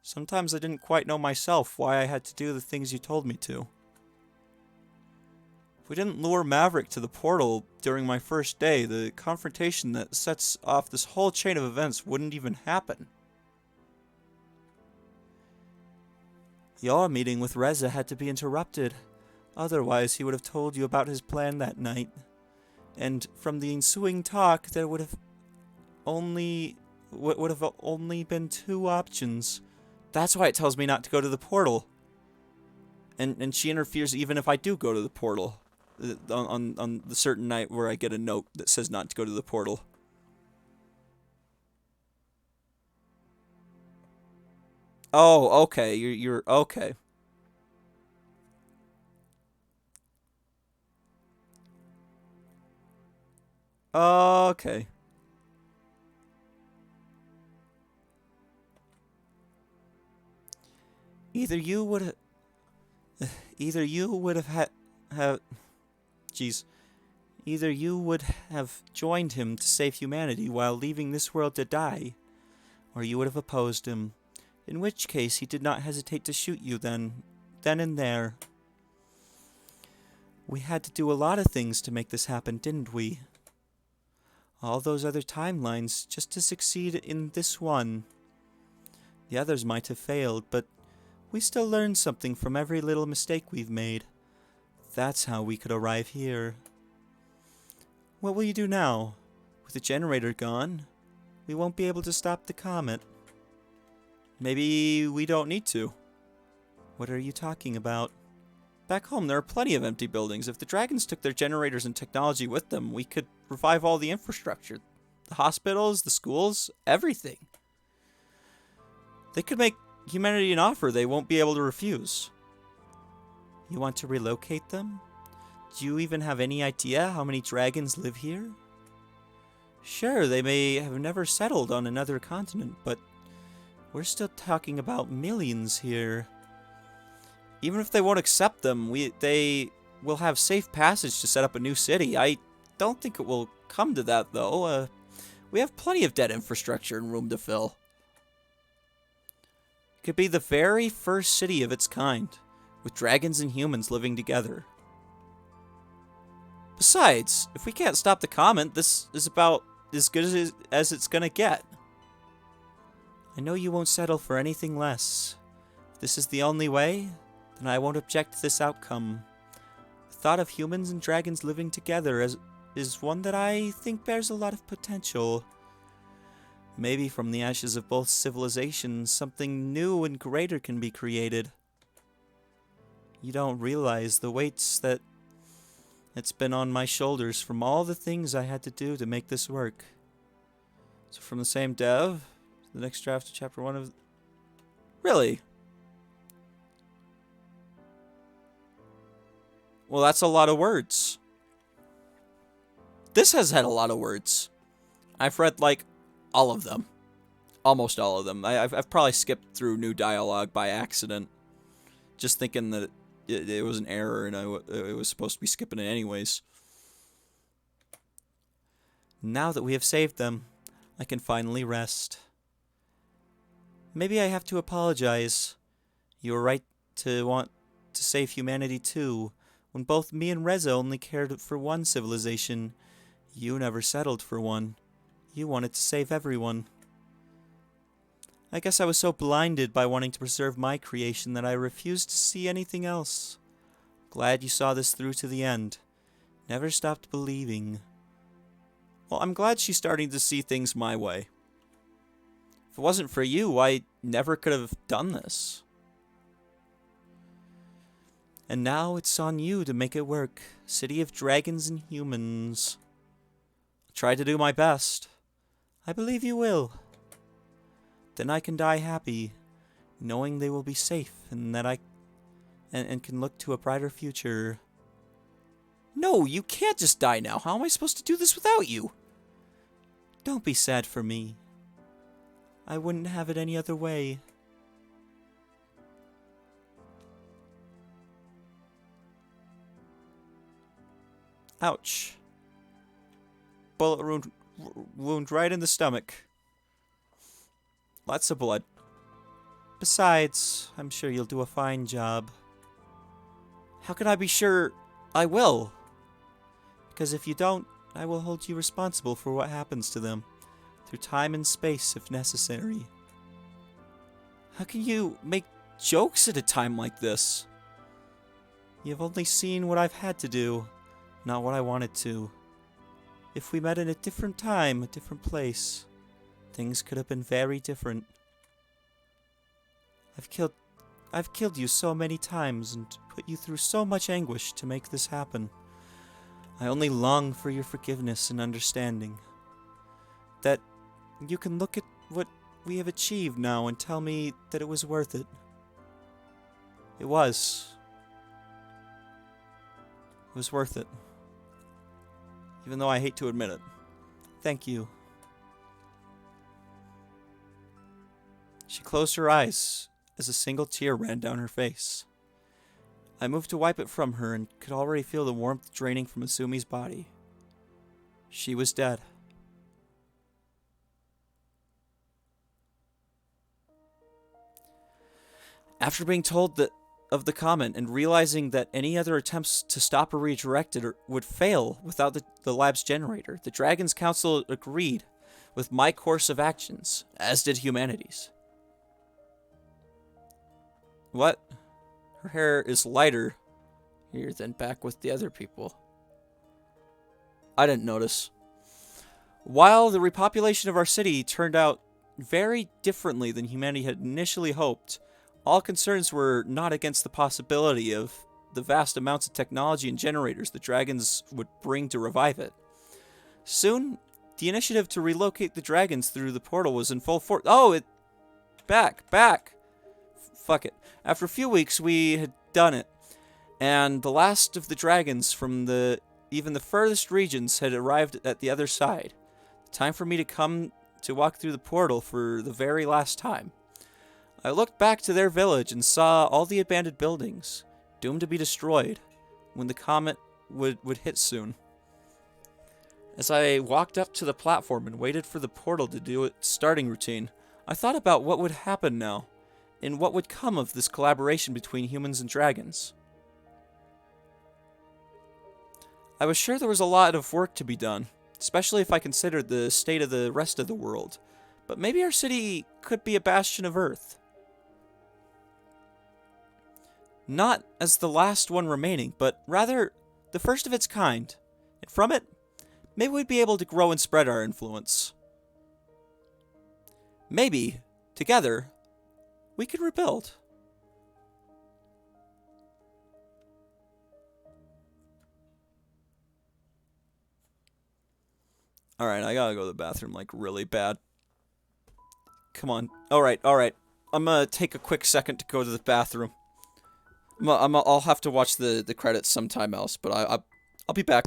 Sometimes I didn't quite know myself why I had to do the things you told me to. If we didn't lure Maverick to the portal during my first day, the confrontation that sets off this whole chain of events wouldn't even happen. Your meeting with Reza had to be interrupted. Otherwise, he would have told you about his plan that night. And from the ensuing talk, there would have only been two options. That's why it tells me not to go to the portal. And she interferes even if I do go to the portal. On the certain night where I get a note that says not to go to the portal. Oh, okay. You're okay. Okay. Either you would have joined him to save humanity while leaving this world to die, or you would have opposed him. In which case, he did not hesitate to shoot you then, then and there. We had to do a lot of things to make this happen, didn't we? All those other timelines just to succeed in this one. The others might have failed, but we still learned something from every little mistake we've made. That's how we could arrive here. What will you do now? With the generator gone, we won't be able to stop the comet. Maybe we don't need to. What are you talking about? Back home, there are plenty of empty buildings. If the dragons took their generators and technology with them, we could revive all the infrastructure. The hospitals, the schools, everything. They could make humanity an offer they won't be able to refuse. You want to relocate them? Do you even have any idea how many dragons live here? Sure, they may have never settled on another continent, but we're still talking about millions here. Even if they won't accept them, they will have safe passage to set up a new city. I don't think it will come to that, though. We have plenty of dead infrastructure and room to fill. It could be the very first city of its kind, with dragons and humans living together. Besides, if we can't stop the comet, this is about as good as it's gonna get. I know you won't settle for anything less. If this is the only way, then I won't object to this outcome. The thought of humans and dragons living together is one that I think bears a lot of potential. Maybe from the ashes of both civilizations, something new and greater can be created. You don't realize the weights that it's been on my shoulders from all the things I had to do to make this work. So from the same dev, the next draft of chapter 1 of... Really? Well, that's a lot of words. This has had a lot of words. I've read, like, all of them. Almost all of them. I've probably skipped through new dialogue by accident. Just thinking that it was an error and it was supposed to be skipping it anyways. Now that we have saved them, I can finally rest. Maybe I have to apologize. You were right to want to save humanity too. When both me and Reza only cared for one civilization, you never settled for one. You wanted to save everyone. I guess I was so blinded by wanting to preserve my creation that I refused to see anything else. Glad you saw this through to the end. Never stopped believing. Well, I'm glad she's starting to see things my way. If it wasn't for you, I never could have done this. And now it's on you to make it work. City of dragons and humans. I'll try to do my best. I believe you will. Then I can die happy, knowing they will be safe and that I can look to a brighter future. No, you can't just die now. How am I supposed to do this without you? Don't be sad for me. I wouldn't have it any other way. Ouch. Bullet wound right in the stomach. Lots of blood. Besides, I'm sure you'll do a fine job. How can I be sure I will? Because if you don't, I will hold you responsible for what happens to them, through time and space if necessary. How can you make jokes at a time like this? You've only seen what I've had to do, not what I wanted to. If we met in a different time, a different place, things could have been very different. I've killed you so many times and put you through so much anguish to make this happen. I only long for your forgiveness and understanding. That you can look at what we have achieved now and tell me that it was worth it. It was. It was worth it. Even though I hate to admit it. Thank you. She closed her eyes as a single tear ran down her face. I moved to wipe it from her and could already feel the warmth draining from Asumi's body. She was dead. After being told that of the comet and realizing that any other attempts to stop or redirect it would fail without the lab's generator, the Dragon's Council agreed with my course of actions, as did humanity's. What? Her hair is lighter here than back with the other people. I didn't notice. While the repopulation of our city turned out very differently than humanity had initially hoped, all concerns were not against the possibility of the vast amounts of technology and generators the dragons would bring to revive it. Soon, the initiative to relocate the dragons through the portal was in full force. Oh, back. Fuck it. After a few weeks, we had done it, and the last of the dragons from even the furthest regions had arrived at the other side. Time for me to come to walk through the portal for the very last time. I looked back to their village and saw all the abandoned buildings, doomed to be destroyed when the comet would hit soon. As I walked up to the platform and waited for the portal to do its starting routine, I thought about what would happen now, and what would come of this collaboration between humans and dragons. I was sure there was a lot of work to be done, especially if I considered the state of the rest of the world, but maybe our city could be a bastion of Earth. Not as the last one remaining, but rather the first of its kind, and from it, maybe we'd be able to grow and spread our influence. Maybe, together, we could rebuild. Alright, I gotta go to the bathroom, like, really bad. Come on. Alright. I'm gonna take a quick second to go to the bathroom. I'll have to watch the credits sometime else, but I'll be back.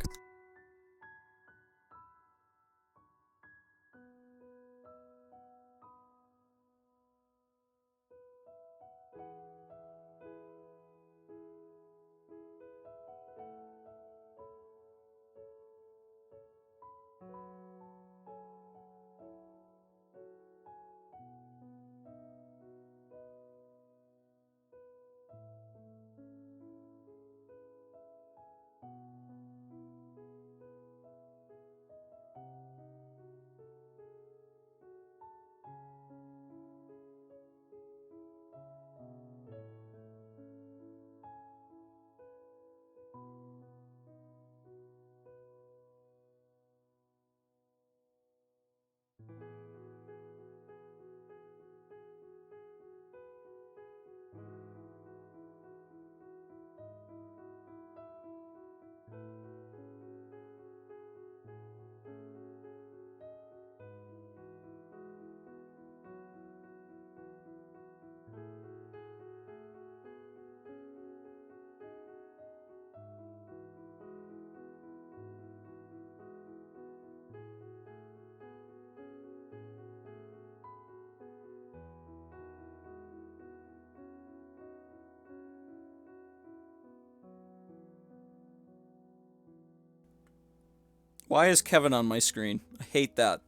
Why is Kevin on my screen? I hate that.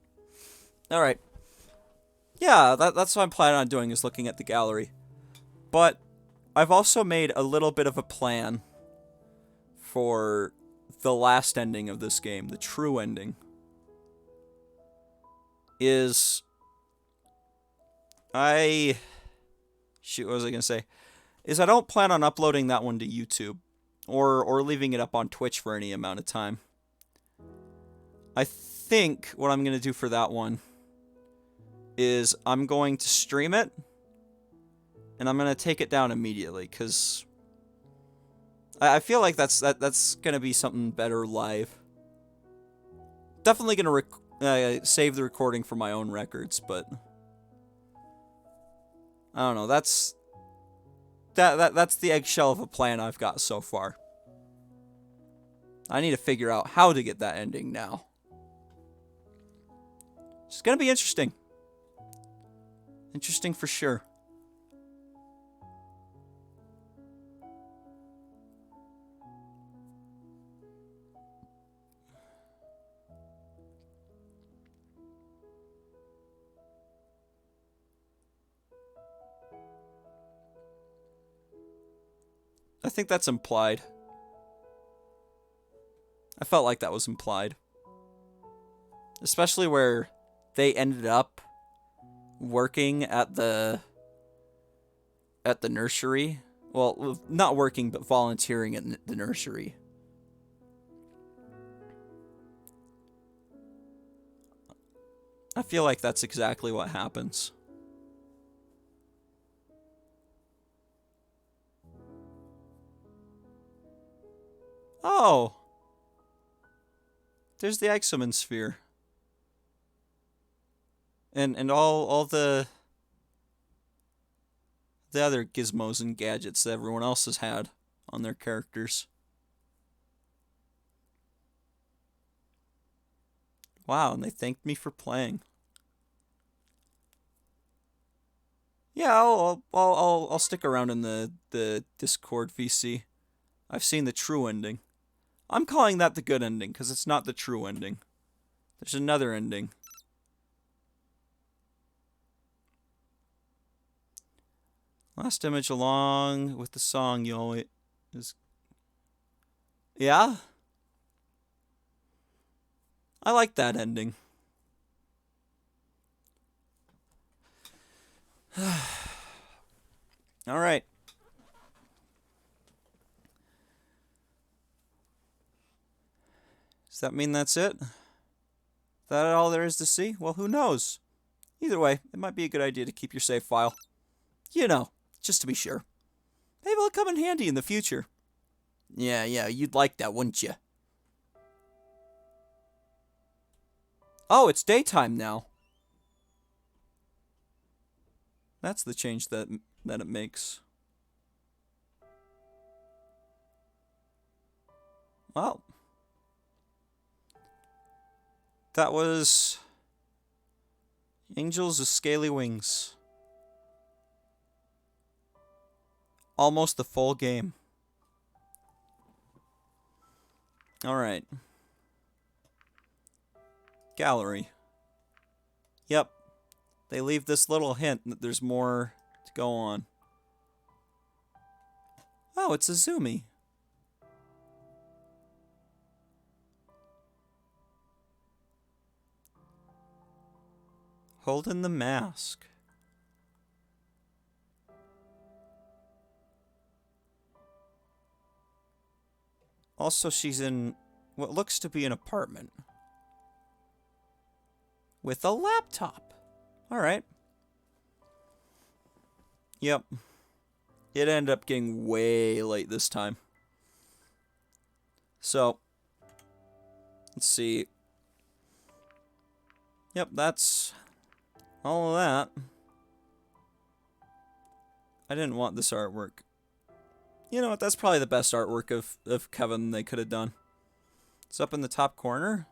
Alright. Yeah, that's what I'm planning on doing, is looking at the gallery. But I've also made a little bit of a plan for the last ending of this game, the true ending. Shoot, what was I gonna say? I don't plan on uploading that one to YouTube. Or leaving it up on Twitch for any amount of time. I think what I'm going to do for that one is I'm going to stream it, and I'm going to take it down immediately, because I feel like that's going to be something better live. Definitely going to save the recording for my own records, but I don't know, that's the eggshell of a plan I've got so far. I need to figure out how to get that ending now. It's gonna be interesting. Interesting for sure. I think that's implied. I felt like that was implied. Especially where they ended up working at the nursery. Well, not working, but volunteering at the nursery. I feel like that's exactly what happens. Oh! There's the Exoman sphere. And all the other gizmos and gadgets that everyone else has had on their characters. Wow, and they thanked me for playing. Yeah, I'll stick around in the Discord VC. I've seen the true ending. I'm calling that the good ending because it's not the true ending. There's another ending. Last image along with the song you always is. Yeah? I like that ending. Alright. Does that mean that's it? Is that all there is to see? Well, who knows? Either way, it might be a good idea to keep your save file. You know, just to be sure. Maybe it'll come in handy in the future. Yeah, you'd like that, wouldn't you? Oh, it's daytime now. That's the change that it makes. Well, that was Angels of Scaly Wings. Almost the full game. Alright. Gallery. Yep. They leave this little hint that there's more to go on. Oh, it's a Zoomy. Holding the mask. Also, she's in what looks to be an apartment. With a laptop. Alright. Yep. It ended up getting way late this time. So, let's see. Yep, that's all of that. I didn't want this artwork. You know what, that's probably the best artwork of Kevin they could have done. It's up in the top corner.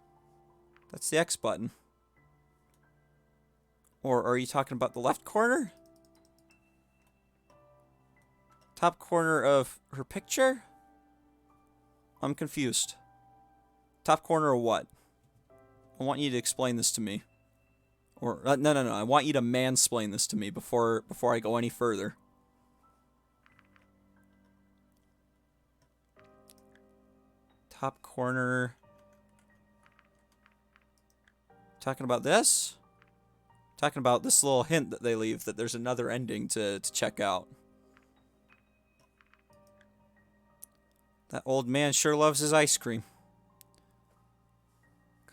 That's the X button. Or are you talking about the left corner? Top corner of her picture? I'm confused. Top corner of what? I want you to explain this to me. Or, no. I want you to mansplain this to me before I go any further. Top corner. Talking about this? Talking about this little hint that they leave that there's another ending to check out. That old man sure loves his ice cream.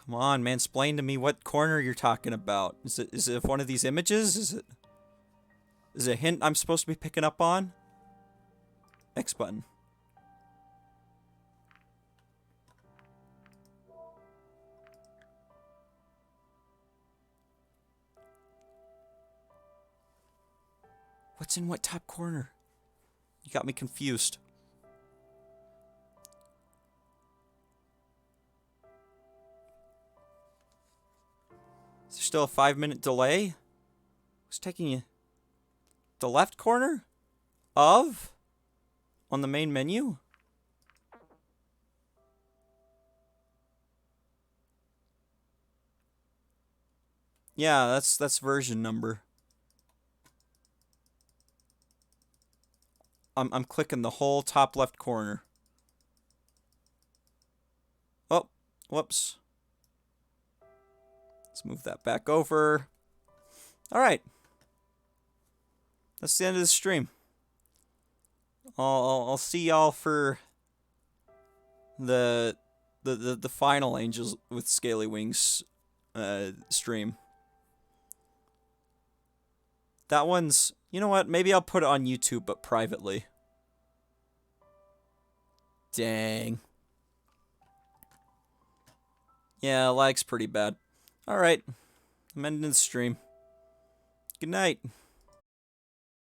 Come on, mansplain to me what corner you're talking about. Is it one of these images? Is it a hint I'm supposed to be picking up on? X button. What's in what top corner? You got me confused. Is there still a 5-minute delay? What's taking you? The left corner? Of? On the main menu? Yeah, that's version number. I'm clicking the whole top left corner. Oh, whoops. Let's move that back over. All right. That's the end of the stream. I'll see y'all for the final Angels with Scaly Wings stream. That one's, you know what? Maybe I'll put it on YouTube, but privately. Dang. Yeah, lag's pretty bad. All right. I'm ending the stream. Good night.